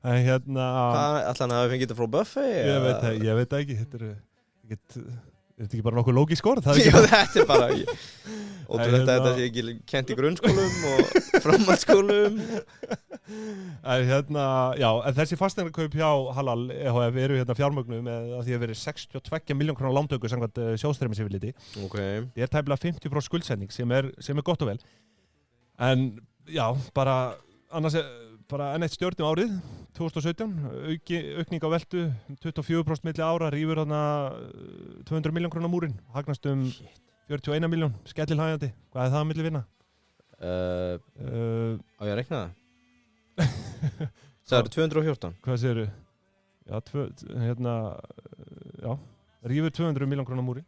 En hvað, ætla hann að við fengið þetta frá Buffet? Ég veit ekki, þetta er ekki bara nokkuð lógísk orð? Já, þetta er bara... Þetta sé ekki kent í grunnskólum og framhaldsskólum. En þessi fasteignakaup hjá Halal EHF eru fjármögnuð með að því að verið 62 milljón krónar lántöku samkvæmt sjóðstreymisífilliti. Okay. Það er tæplega 50% skuldsending sem er gott og vel. En já, bara annars bara enn eitt stjórnum árið 2017, aukning á veltu 24% milli ára, rífur þarna 200 milljón krónar múrin, hagnast 41 miljón, skellilhægjandi. Hvað er það milli vinna? Á ég að reikna það? Það eru 214. Hvað segirðu? Já, rífur 200 miljón krónar múrin.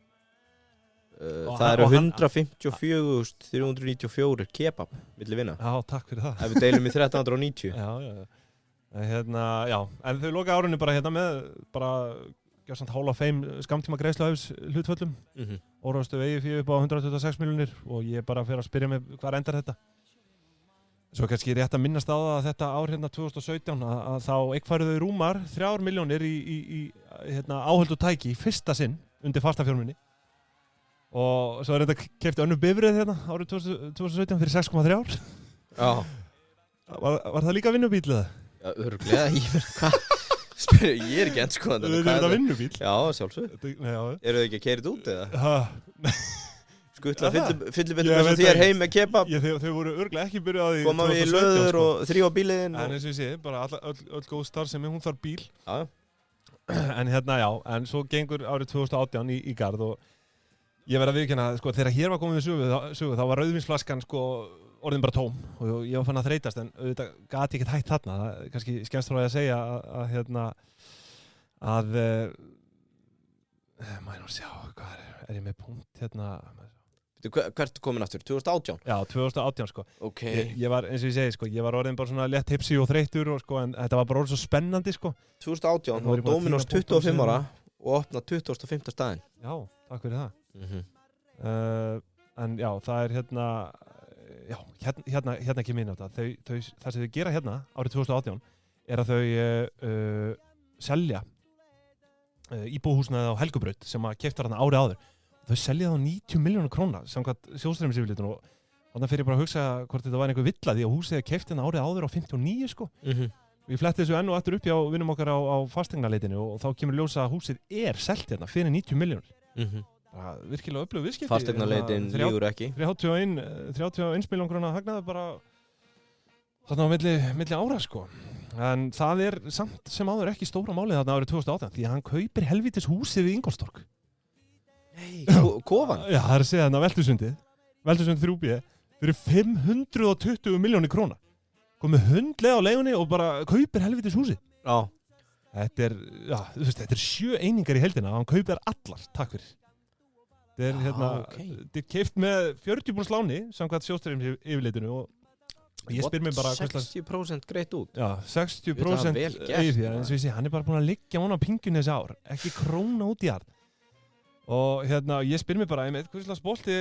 Það eru 154.394 kebab milli vinna. Já, takk fyrir það. Ef við deilum í 1390. Já. En þau loka árunni bara með bara gjörsamt Hall of Fame skamtíma greiðsluhæfis hlutföllum. Óráðstu vegi fyrir upp á 126 milljónir og ég bara fer að spyrja mig hvað endar þetta. Svo kannski rétt að minnast á það að þetta ár 2017 að þá eigfæru þau rúmar 3 milljónir í áhöld og tæki í fyrsta sinn undir fastafjármunni. Og svo er þetta keypt önnur bifrið árið 2017 fyrir 6,3 ár. Já. Var það líka vinnubíl eða? Já, örglega. Hvað? Ég er ekki endskoðandi. Er þetta vinnubíl? Já, sjálfsög. Eru þau ekki að keyrið út eða? Skuttla fyllibindum eins og þér heim með kebab. Þau voru örglega ekki byrjað á því 2017. Koma við í löður og þrýfa bíliðinn. En eins og ég sé, bara öll góð starfsemi, hún þarf bíl. Já. En svo gengur árið 2018 í garð og ég verð að viðurkenna, sko, þegar hér var komið við sögu, þá var rauðvínsflaskan, sko, orðin bara tóm og ég var fann að þreytast en auðvitað gat ég ekkert hægt þarna. Það er kannski skemmst frá því að segja maður nú sjá, hvað er ég með punkt Hvert komin aftur? 2018? Já, 2018, sko. Ok. Ég var, eins og ég segi, sko, ég var orðin bara svona létt hipsi og þreyttur og sko, en þetta var bara orðin svo spennandi, sko. 2018, þá var Dominos 25 ára og opnað 25. staðinn. Já, takk fyrir það. En já, það er hérna kemur inn á þetta. Það sem þau gera hérna árið 2018 er að þau selja íbúðarhúsnæði á Helgubraut sem að keypta þarna árið áður. Þau selja það á 90 milljónir króna samkvæmt sjóðstreymisífillitinu og þannig fyrir ég bara að hugsa hvort þetta var einhver villa því að húsið er keypt hérna árið áður á 59 sko. Við fletti þessu enn og aftur upp hjá vinnum okkar á fasteignaleitinu og þá kemur ljósa að húsið er selt hérna fyrir 90 milljónir. Virkilega öflug viðskipti. Fasteignarleitin lígur ekki. 31 miljón króna hagnaði bara þarna á milli ára sko. En það er samt sem áður ekki stóra málið þarna árið 2018 því að hann kaupir helvítis húsið við Ingólfstorg. Nei, kofan? Já, það er að segja þarna Veltusundið 3B fyrir 520 milljónir króna. Komið hundlega á leigunni og bara kaupir helvítis húsið. Já. Þetta er 7 einingar í heildina og hann kaupir allar, takk fyrir. Þetta er keypt með 40% láni samkvæmt sjóðstýrim yfirleitinu og ég spyr mig bara 60% greitt út? Já, 60% yfir, eins og ég sé, hann er bara búin að liggja hún á pingunni þessi ár, ekki króna út í ár. Og ég spyr mig bara, hvers slags bolti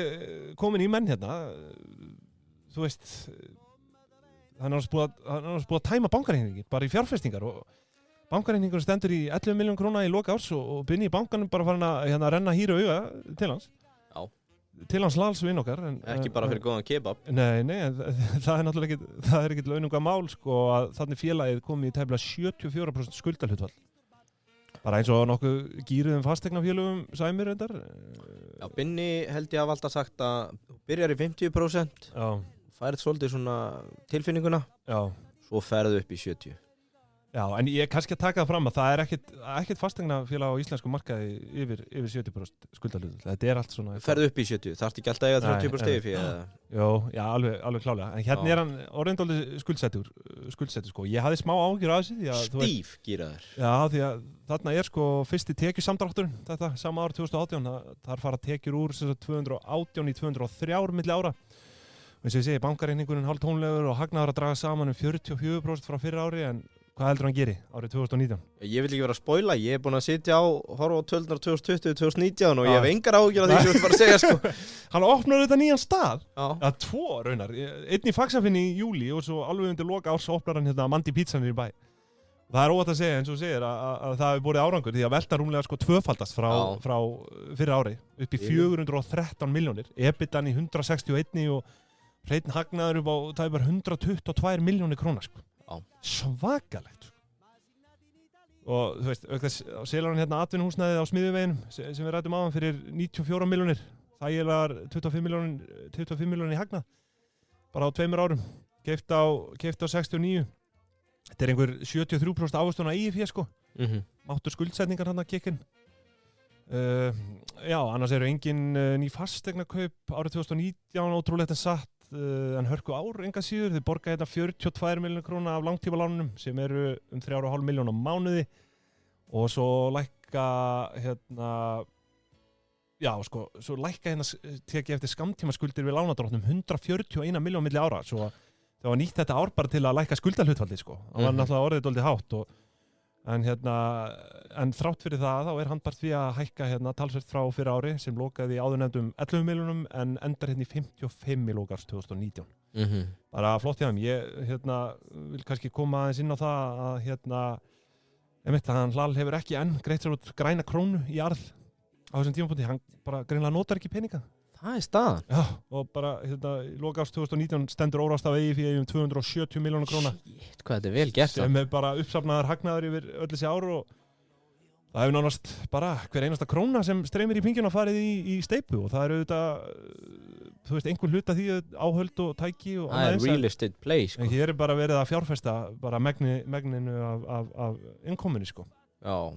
komin í menn þú veist, hann er búið að tæma bankareikningin, bara í fjárfestingar og bankareikningur stendur í 11 milljón króna í loka árs og binni í bankanum bara farin að renna hýru auga til hans. Já. Til hans Lals vinn okkar. Ekki bara fyrir góðan kebab. Nei, það er náttúrulega ekki, það er ekki laununga mál sko að þannig félagið komið í tæplega 74% skuldalhlutfall. Bara eins og nokkuð gýruðum fastegnafélögum sæmir reyndar. Já, Binni held ég að valda sagt að byrjar í 50%. Já. Færið svolítið svona tilfinninguna. Já. Svo ferðu upp í 70%. Já, en ég kannski að taka það fram að það er ekkert fastegnafélag á íslensku markaði yfir 70% skuldalhlutfall. Þetta er allt svona. Ferðu upp í 70%, þarftu ekki alltaf að eiga 30% stegi fyrir það? Jó, já, alveg klálega. En hérna er hann orðindólið skuldsettur sko. Ég hafði smá áhyggjur af þessu. Stíf gíraður. Já, því að þarna er sko fyrsti tekjusamdrátturinn, þetta sama ár 2018. Þar fara tekjur úr 218 í 203 milli ára. Og eins og ég segi, bankareikningurinn hálf tónlegur og hagnaður að draga saman 44% frá fyrra ári, en hvað heldur hann geri árið 2019? Ég vil ekki vera að spoila, ég er búin að sitja horfa á tölurnar 2020-2019 og ég hef engar áhyggjur af því sem þú ert bara að segja sko. Hann opnar þetta nýjan stað, tvo raunar, einn í Faxafinni í júli og svo alveg undir loka árs opnar hann Mandi Pítsanir í bæ. Það er óvægt að segja, eins og þú segir, að það hefur borið árangur því að velta rúmlega sko tvöfaldast frá fyrra ári upp í 413 milljónir, EBITDAn í 161 og hreinn hagnaður upp á tæpar 122 milljónir króna sko. Svakalegt og þú veist, aukþess selur hann atvinnuhúsnæðið á Smiðjuveginum sem við ræddum áðan fyrir 94 milljónir, það er 25 milljónir í hagnað bara á 2 árum, keypt á 69. Þetta er einhver 73% ávöxtun á eigið fé sko. Máttur skuldsetningar hann að kikkin. Já, annars eru engin ný fastegnakaup árið 2019 ótrúlegt en satt. En hörku ár enga síður, þið borga þetta 42 milljónir króna af langtímalánunum sem eru 3,5 milljón á mánuði og svo lækka svo lækka tekið eftir skammtímaskuldir við lánadrottnum 141 milljón milli ára, svo það var nýtt þetta ár bara til að lækka skuldalhlutfalli sko. Það var náttúrulega orðið dálítið hátt en þrátt fyrir það þá er handbært því að hækka talsvert frá fyrra ári sem lokaði áðurnefndum 11 milljónum en endar í 55 í lokars 2019. Bara flott hjá þeim. Ég vil kannski koma aðeins inn á það að hann Hlall hefur ekki enn greitt sér út græna krónu í arð á þessum tímapunkti. Hann bara greinilega notar ekki peninga. Það er staðan. Já, og bara í lok árs 2019 stendur óráðstaf eigið fyrir 270 milljónir króna. Shit, hvað þetta er vel gert. Sem er bara uppsafnaðar hagnaður yfir öll þessi ár og það hefur nánast bara hver einasta króna sem streymir í pingina farið í steypu og það eru auðvitað, þú veist, einhver hluta því áhöld og tæki og annað eins. Það er real estate play, sko. En hér er bara verið að fjárfesta bara megninu af innkominni, sko. Já.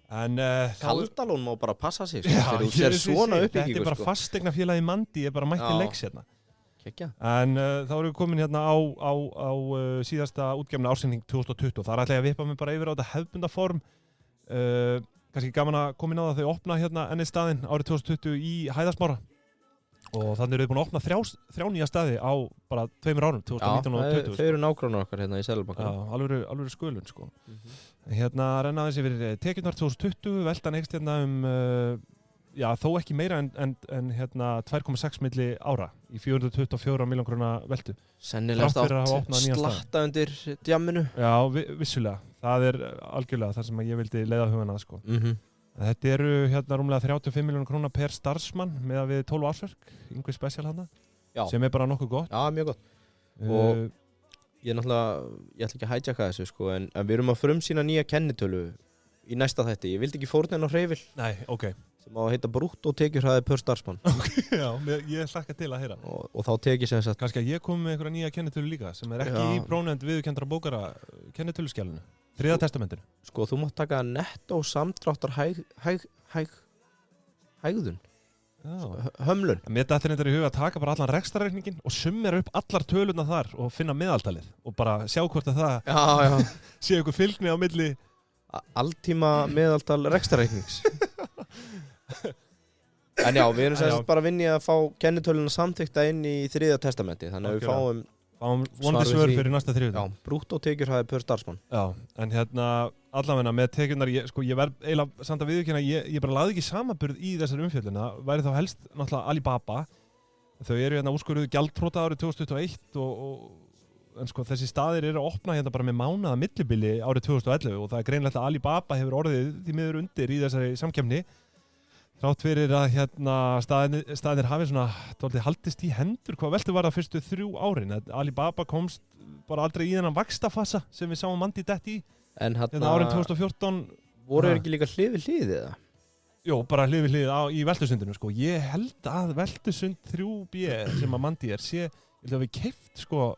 En Kaldalón má bara passa sig sko, já, svona þetta er bara sko. Fasteignafélagi Mandi er bara mætti leiks hérna. En þá erum við komin hérna á síðasta útgefna ársending 2020 og þar ætla ég að vippa mig bara yfir á þetta hefðbundaform kannski gaman að koma inn á það þau opna hérna enn staðinn árið 2020 í Hæðasmára og þannig eru þau búin að opna þrjá nýja staði á bara 2 árum 2019 og 2020. Þau eru nágrannar okkar hérna í Seðlabankanum. Já, alveg skulun sko. Hérna renna aðeins yfir tekjurnar 2020, veltan eykst hérna þó ekki meira en 2,6 milli ára í 424 milljón króna veltu. Sennilegast átt slatta undir djamminu. Já, vissulega. Það er algjörlega það sem ég vildi leiða hugan að sko. Þetta eru hérna rúmlega 35 milljónir króna per starfsmann með að við 12 ársverk, yngvi spesial hana, sem er bara nokkuð gott. Já, mjög gott. Og ég ætla ekki að hijacka þessu sko, en við erum að frumsýna nýja kennitölu í næsta þætti. Ég vildi ekki fórna henn á hreyfil. Nei, ok. Sem á að heita brútt og tekjuhraði per starfsmann. Ok, já, ég hlakka til að heyra. Og þá tekið sem sagt. Kannski að ég kom með einhverja nýja kennitölu líka, sem er ekki í prónefnd viðurkenndra bókara kennitöluskjalinu. 3. testamentinu. Sko, þú mátt taka nettó samdráttar hægðun. Hömlun. Mér dættir þetta í huga að taka bara allan rekstrarreikningin og summera upp allar tölurna þar og finna meðaltalið og bara sjá hvort að það sé einhver fylgni á milli alltíma meðaltal rekstrarreiknings. En já, við erum semst bara vinnið að fá kennitöluna samþykta inn í 3. testamenti, þannig að við fáum vonandi svör fyrir næsta þriðjudag. Já, brúttótekjur per starfsmann. Já, en allavega með tekjurnar, ég verð eiginlega samt að viðurkenna, ég bara lagði ekki samanburð í þessari umfjöllun. Það væri þá helst náttúrulega Alibaba. Þau eru úrskurðuð gjaldþrota árið 2021 en sko þessi staðir eru að opna bara með mánaða millibili árið 2011 og það er greinilegt að Alibaba hefur orðið því miður undir í þessari samkeppni. Þrátt fyrir að staðir hafi svona dálítið haldist í hendur. Hvað veltu var það fyrstu 3 árin? Alibaba komst bara aldrei í þennan vaxtafasa sem við sáum Mandi dett í. En árin 2014 voru ekki líka hlið við hlið eða? Jó, bara hlið við hlið í Veltusundinu sko. Ég held að Veltusund 3B sem að Mandi sé, ég held að við keypt sko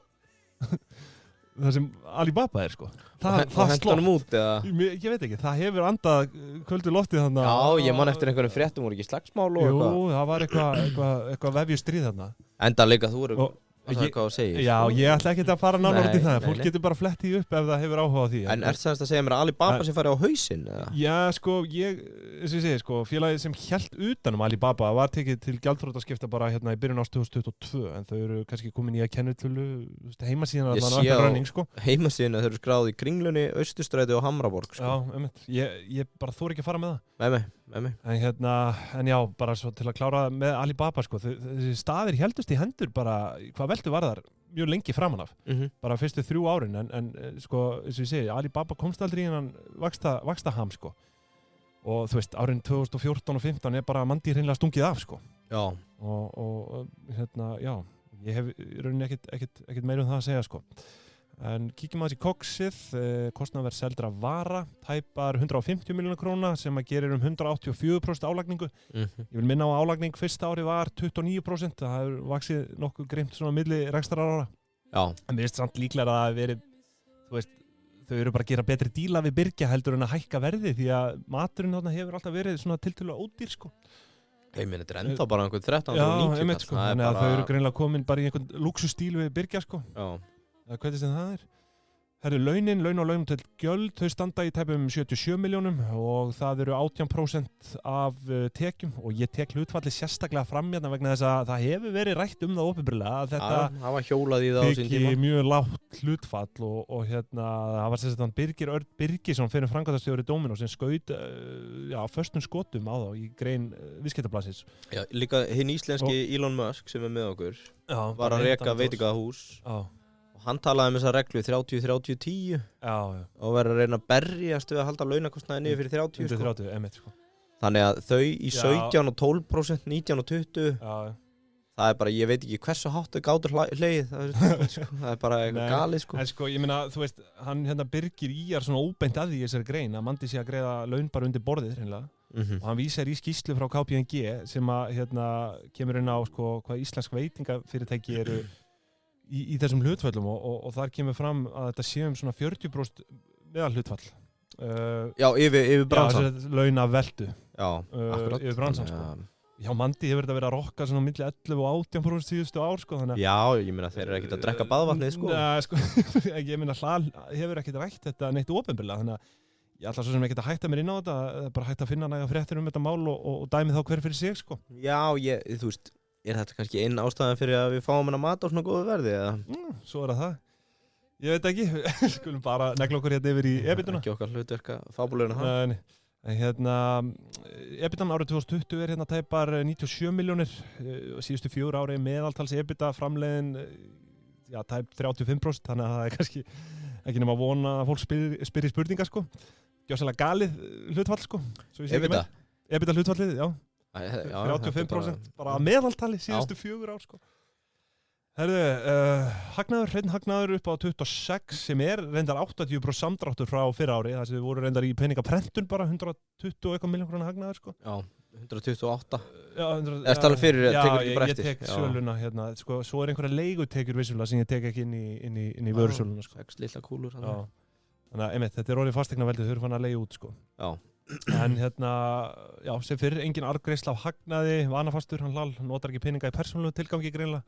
það sem Alibaba sko. Það hendur út eða? Ég veit ekki, það hefur andað kvöldu loftið þarna. Já, ég man eftir einhverjum fréttum voru ekki slagsmál og eitthvað. Jú, það var eitthvað vefjustríð þarna. Enda líka þú eru hvað að segja. Já, ég ætla ekki að fara nánar út í það. Fólk getur bara flett í upp ef það hefur áhuga á því. En semst að segja mér að Alibaba sem farið á hausinn eða? Já, sko, eins og ég segi, sko, félagið sem hélt utanum Alibaba var tekið til gjaldþrotaskipta bara í byrjun árs 2022 en þau eru kannski komin í að kennitölu heimasíðan Heimasíðan þau eru skráð í Kringlunni, Austurstræti og Hamraborg sko. Já, ég bara þori ekki að fara með það. Nei. En já, bara svo til að klára með Alibaba sko, þessi staðir héldust í hendur bara, hvað veldu var þar mjög lengi framan af, bara fyrstu 3 árin en sko, eins og ég segi, Alibaba komst aldrei í hennan vaxtaham sko og þú veist, árin 2014 og 15 bara Mandi hreinlega stungið af sko. Já. Og já, ég hef í rauninni ekkert meira það að segja sko. En kíkjum aðeins í koksið, kostnaðarverð seldra vara, tæpar 150 milljóna króna sem að gerir 184% álagningu. Ég vil minna á að álagning fyrsta ári var 29%, það hefur vaxið nokkuð grimmt svona milli rekstrarára. Já. En mér finnst samt líklega að það hafi verið, þú veist, þau eru bara að gera betri díla við Birgja heldur en að hækka verði því að maturinn þarna hefur alltaf verið svona tiltölulega ódýr sko. Þetta er ennþá bara einhvern 1390 sko. Þannig að þau eru greinilega komin bara í einhvern lúxustíl við Birgja sko. Já. Hvernig sem það er? Herru, laun og launumtöld gjöld, þau standa í tæpum 77 milljónum og það eru 18% af tekjum og ég tek hlutfalli sérstaklega fram hérna vegna þess að það hefur verið rætt það opinberlega að þetta var hjólað í það á sín tíma. Mjög lágt hlutfall og það var sérstaklega Birgir Örn Birgisson fyrir framkvæmdastjóri Dominos sem skaut föstum skotum á þá í grein viðskiptablaðsins. Já, líka hinn íslenski Elon Musk sem með okkur var að reka veitingahús. Já. Hann talaði um þessa reglu 30-30-10 og verið að reyna að berjast við að halda launakostnaði niður fyrir 30 sko. 30, sko. Þannig að þau í 17 og 12%, 19 og 20 það er bara, ég veit ekki hversu hátt þau gátur hlegið það er bara eitthvað galið sko. En sko, ég meina, þú veist, hann Birgir Íjar svona óbeint að því í þessari grein að Mandi sé að greiða laun bara undir borðið hreinlega. Og hann vísar í skýrslu frá KPMG sem að kemur inn á sko, hvað íslensk veitingafyrirtæki eru í þessum hlutföllum og þar kemur fram að þetta séum svona 40% meðal hlutfall. Já, yfir bransan. Já, launa veldu. Já, akkurat. Yfir bransan, sko. Já, Mandi hefur þetta verið að rokka svona milli 11 og 18% síðustu ár, sko. Já, ég meina þeir eru ekkert að drekka baðvatnið, sko. Nei, sko, ég meina Hlal hefur ekkert rætt þetta neitt opinberlega, þannig að ég ætla svo sem ekkert að hætta mér inn á þetta, bara hætta að finna næga fréttir þetta mál og dæmi þá hver fyrir sig, sko. Já, þú veist, er þetta kannski einn ástæðan fyrir að við fáum hennar mat á svona góðu verði, eða? Svo er það. Ég veit ekki, skulum bara negla okkur hérna yfir í EBITDA. Ekki okkar hlutverka fábúleguna það. En EBITDA árið 2020 er tæpar 97 milljónir, síðustu 4 ári meðaltals EBITDA framleiðin tæp 35%, þannig að það er kannski ekki nema að vona að fólk spyrir spurningar, sko. Gjósalega galið hlutfall, sko. EBITDA? EBITDA hlutfallið, já. 35% bara að meðaltali síðustu 4 ár sko. Herðu, hreinn hagnaður upp á 26 sem er reyndar 80% samdráttur frá fyrra ári þar sem við voru reyndar í peningaprentun bara 120 eitthvað milljón króna hagnaður sko. Já, 128. Er það fyrir tekur ekki bara eftir? Já, ég tek söluna sko, svo er einhverja leigutekjur vissulega sem ég tek ekki inn í vörusöluna sko. 6 lilla kúlur Þannig að þetta er orðið fasteignaveldið, þau eru fann að leiga út sko. Já. En sem fyrir engin arðgreiðsla af hagnaði, vanafastur, hann Hlal, notar ekki peninga í persónulegu tilgangi greinlega.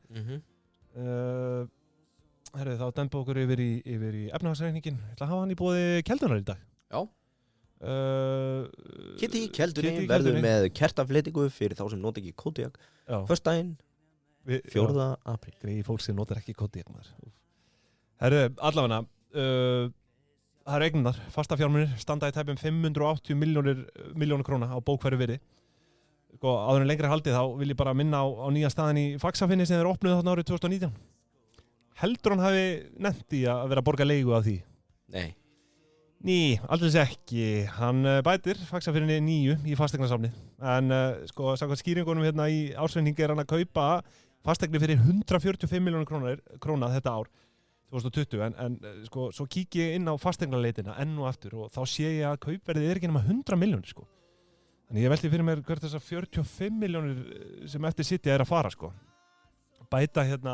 Þá dembum okkur yfir í efnahagsreikningin. Ég ætla að hafa hann í boði Keldunar í dag. Já. Kitty í Keldunni verður með kertafleitingu fyrir þá sem nota ekki kódíak föstudaginn 4. apríl. Greið fólk sem notar ekki kódíak maður. Herru, allavega það eru eignar, fasta fjármunir standa í tæpum 580 milljónir króna á bókfæru virði. Sko, áður en lengra haldið þá vil ég bara minna á nýja staðinn í Faxafinni sem þeir opnuðu þarna árið 2019. Heldur hann hafi nefnt í að vera að borga leigu af því? Ný, aldrei ekki. Hann bætir Faxafinni 9 í fasteignasafnið. En sko, samkvæmt skýringunum hérna í ársreikningi hann að kaupa fasteignir fyrir 145 milljónir króna þetta ár. 2020, en sko, svo kík ég inn á fasteignaleitina enn og aftur og þá sé ég að kaupverðið ekki nema 100 milljónir sko. Þannig ég velti fyrir mér hvert þessar 45 milljónir sem eftir sitja að fara sko. Bæta hérna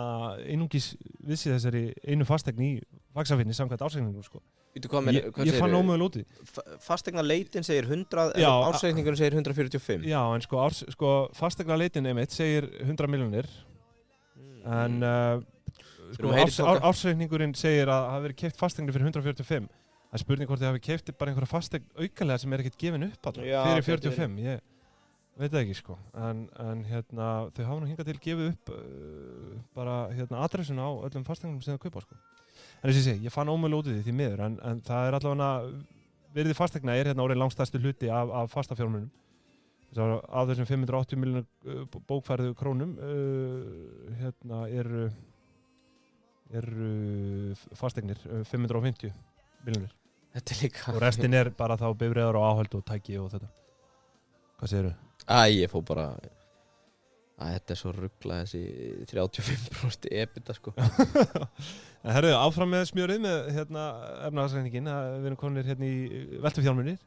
einungis vissi þessari einu fasteign í Faxafinni samkvæmt ársreikningu sko. Ég fann ómögulega út í. Fasteignaleitin segir 100, en ársreikningunum segir 145. Já, en sko fasteignaleitin einmitt segir 100 milljónir, en sko, ársreikningurinn segir að hafa verið keypt fasteignir fyrir 145. Það er spurning hvort þið hafi keypt bara einhverja fasteign aukalega sem ekkert gefin upp fyrir 45. Ég veit það ekki sko. En hérna, þau hafa nú hingað til gefið upp bara hérna adressun á öllum fasteignum sem þau kaupa sko. En þess að ég fann ómögulega út í því miður, en það er allavega virði fasteigna hérna orðið langstærstu hluti af fastafjármunum. Af þessum 580 milljónir bókfærðu krónum hérna eru fasteignir 550 milljónir. Þetta er líka. Og restin er bara þá bifreiðar og áhöld og tæki og þetta. Hvað segirðu? Ég fór bara þetta er svo ruglað þessi 35% EBITDA sko. En herru, áfram með smjörið með hérna efnahagsreikningin. Við erum komin hérna í veltufjármunir.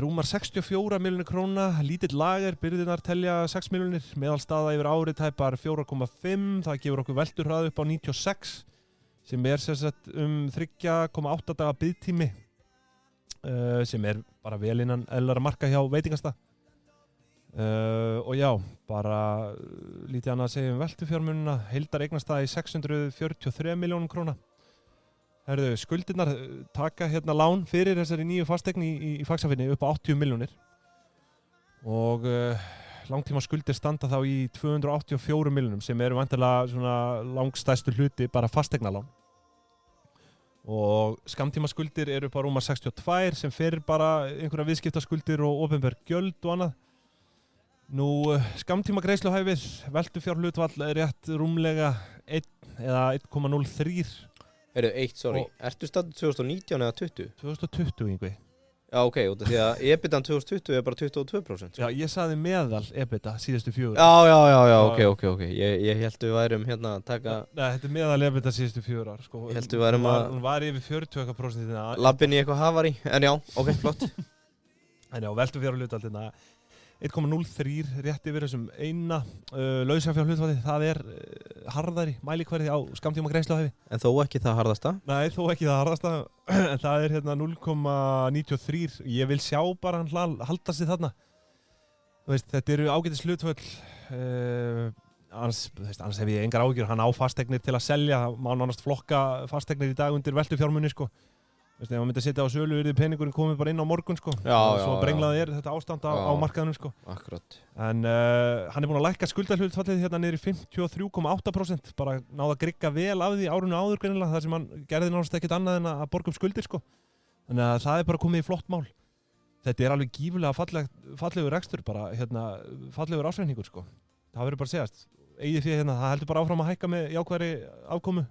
Rúmar 64 milljónir króna, lítill lager, byrðirnar telja 6 milljónir, meðalstaða yfir árið tæpar 4,5, það gefur okkur velturhraða upp á 96, sem er sérstætt 3,8 daga biðtími, sem er bara vel innan eðlilegra marka hjá veitingastað. Og já, bara lítið annað að segja veltufjármunina, heildar eignastað í 643 milljónum króna. Herðu, skuldirnar taka hérna lán fyrir þessari nýju fasteign í Faxafinni upp á 80 milljónir og langtíma skuldir standa þá í 284 milljónum sem eru væntanlega svona langstæstu hluti bara fasteignalán og skammtíma skuldir eru upp á rúmar 62 sem fyrir bara einhverja viðskiptaskuldir og opinber gjöld og annað. Nú, skammtíma greiðsluhæfið, veltufjárhlutvall er rétt rúmlega 1 eða 1,03. Ertu staðið 2019 eða 20? 2020 yngvi. Já, ok, út af því að EBITAn 2020 er bara 22%. Já, ég sagði meðal EBITDA síðustu 4. Já, ok. Ég held við værum hérna að taka. Nei, þetta er meðal EBITDA síðustu 4 ár, sko. Ég held við værum að. Hún var yfir 40% labbin í eitthvað hafari, en já, ok, flott. En já, veltufjárhlutvallina 1,03 rétt yfir þessum eina lausafjárhlutfalli, það er harðari mælikvarði á skammtíma greiðsluhæfi. En þó ekki það harðasta? Nei, þó ekki það harðasta, en það er hérna 0,93. Ég vil sjá bara hann halda sig þarna. Þú veist, þetta eru ágætis hlutföll, annars hef ég engar áhyggjur, hann á fasteignir til að selja, má nánast flokka fasteignir í dag undir veltufjármuni sko. Ef maður myndi að setja á sölu yrði peningurinn komið bara inn á morgun sko. Svo brenglaði þetta ástand á markaðunum sko. Akkurat. En hann er búinn að lækka skuldahlutfallið hérna niður í 53,8%, bara náða að grygga vel af því árinu áður greinilega, þar sem hann gerði nánast ekkert annað en að borga skuldir sko. Þannig að það er bara komið í flott mál. Þetta er alveg gífurlega fallegur rekstur, bara hérna fallegur ársreikningur sko. Það verður bara að segjast. Eigið fé hérna, það heldur bara áfram að hækka með jákvæðri afkomu.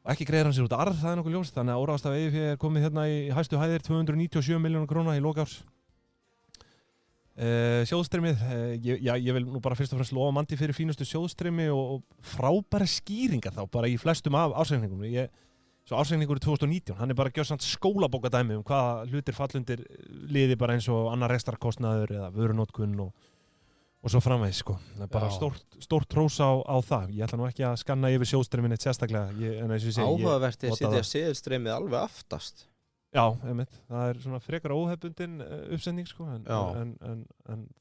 Ekki greiðir hann sér út arð, það er nokkuð ljóst, þannig að óráðstaf EIF er komið hérna í hæstu hæðir 297 milljónir króna í lok árs. Sjóðstreymið, ég vil nú bara fyrst og fremst lofa Mandi fyrir fínustu sjóðstreymi og frábæra skýringar þá bara í flestum af ársreikningum. Svo ársreikningur 2019, hann er bara gjörsamt skólabókadæmi hvaða hlutir fallundir liði bara eins og annar rekstrarkostnaður eða vörunótkun og svo framvegis sko. Það er bara stórt hrós á það. Ég ætla nú ekki að skanna yfir sjóðstreymið neitt sérstaklega. Áhugavert að setja seðilstreymið alveg aftast. Já, einmitt. Það er svona frekar óhefbundin uppsending sko, en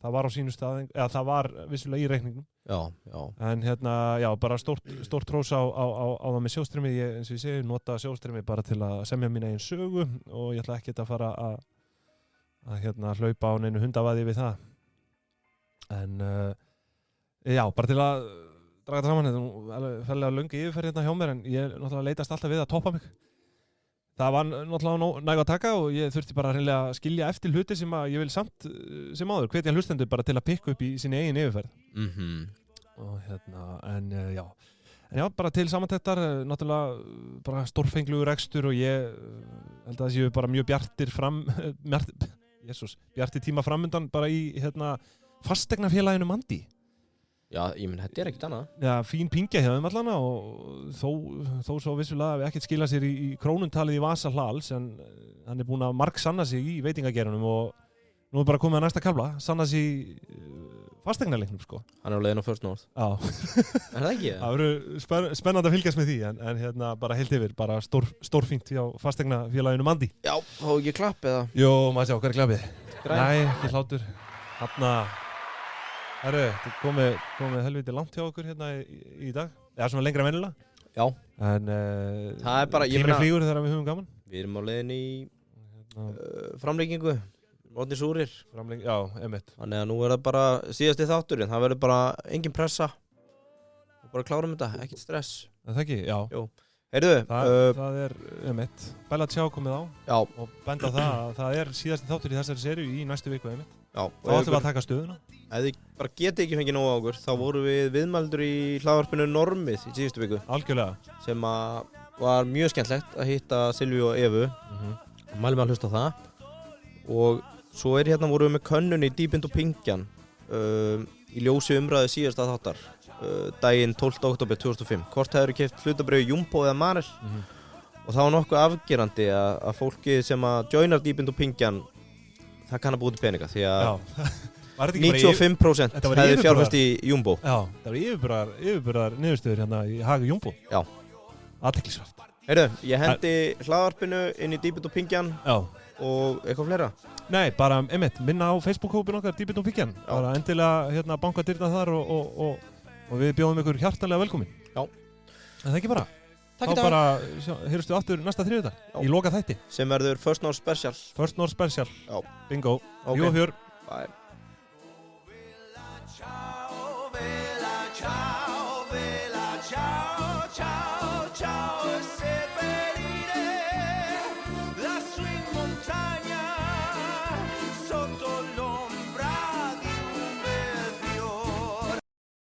það var á sínu stað, eða það var vissulega í reikningnum. Já. En hérna, já, bara stórt hrós á það með sjóðstreymið. Ég, eins og ég segi, nota sjóðstreymið bara til að semja mína eigin sögu og ég ætla ekki að fara að að hlaupa á neinu hundavaði við það. En já, bara til að draga þetta saman, þetta er færlega löngu yfirferð hérna hjá mér, en ég náttúrulega leitast alltaf við að toppa mig. Það var náttúrulega næg að taka og ég þurfti bara hreinlega að skilja eftir hluti sem að ég vil samt sem áður, hvetja hlustendur bara til að pikka upp í sinni eigin yfirferð. Og en já, bara til samantektar, náttúrulega bara stórfenglugur rekstur og ég held að það séu bara mjög bjartir bjartir tíma framundan bara í fasteignafélaginu Mandi. Já, ég menn, þetta ekkert annað. Já, fín pingja hjá þeim allana og þó svo vissulega við ekkert skila sér í krónuntalið í Vasa Hlals, en hann búinn að marksanna sig í veitingageiranum og nú bara komið að næsta kafla, sanna sig í fasteignaleiknum, sko. Hann á leiðin á First North. Já. Það ekki? Það verður spennandi að fylgjast með því, en bara heilt yfir, bara stórfínt hjá fasteignafélaginu Mandi. Já, fá ekki klapp eða? Jó, maður sjá, hvað klappið? Nei, ekki hlátur. Herru, þetta komið helviti langt hjá okkur hérna í dag. Já, svona lengra venjulega. Já. En það bara, tíminn flýgur þegar við höfum gaman. Við erum á leiðin í framlengingu. Orðnir súrir. Já, einmitt. Þannig að nú það bara síðasti þátturinn. Það verður bara engin pressa. Og bara klárum þetta, ekkert stress. Það ekki, já. Jú. Heyrðu. Það einmitt. Bella Tjá komið á. Já. Og benda það að það síðasti þáttur í þessari seríu í næstu viku, einmitt. Já. Þá ætlum við að taka stöðuna. Ef þið bara geti ekki fengið nóg á okkur, þá vorum við viðmældur í hlaðvarpinu Normið í síðustu viku. Algjörlega. Sem var mjög skemmtlegt að hitta Silvíu og Evu. Mælum að hlusta á það. Og svo vorum við með könnun í Dýbind og Pingjan í ljósi umræðu síðasta þáttar daginn 12. október 2005. Hvort hefur keypt hlutabrauð Jumbo eða Marel. Og það var nokkuð afgerandi að fólkið sem að joinar Dýbind og Pingjan, það kann að búið til peninga því að 95% hefði fjárfest í Jumbo. Já, það var yfirburðar niðurstöður hérna í hagi Jumbo. Já. Athyglisvert. Heyrðu, ég hendi hlaðvarpinu inn í Dýbind og Pingjan. Já. Og eitthvað fleira? Nei, bara minna á Facebook-hópin okkar Dýbind og Pingjan. Bara endilega banka dyrna þar og við bjóðum ykkur hjartanlega velkomin. Já. En það ekki bara. Takk í dag. Þá bara heyrustu aftur næsta þriðjudag í loka þætti. Sem verður First North Special. First North Special. Já. Bingo. Okay. Jú og fjör. Bye. Ciao, ciao, ciao, ciao, ciao,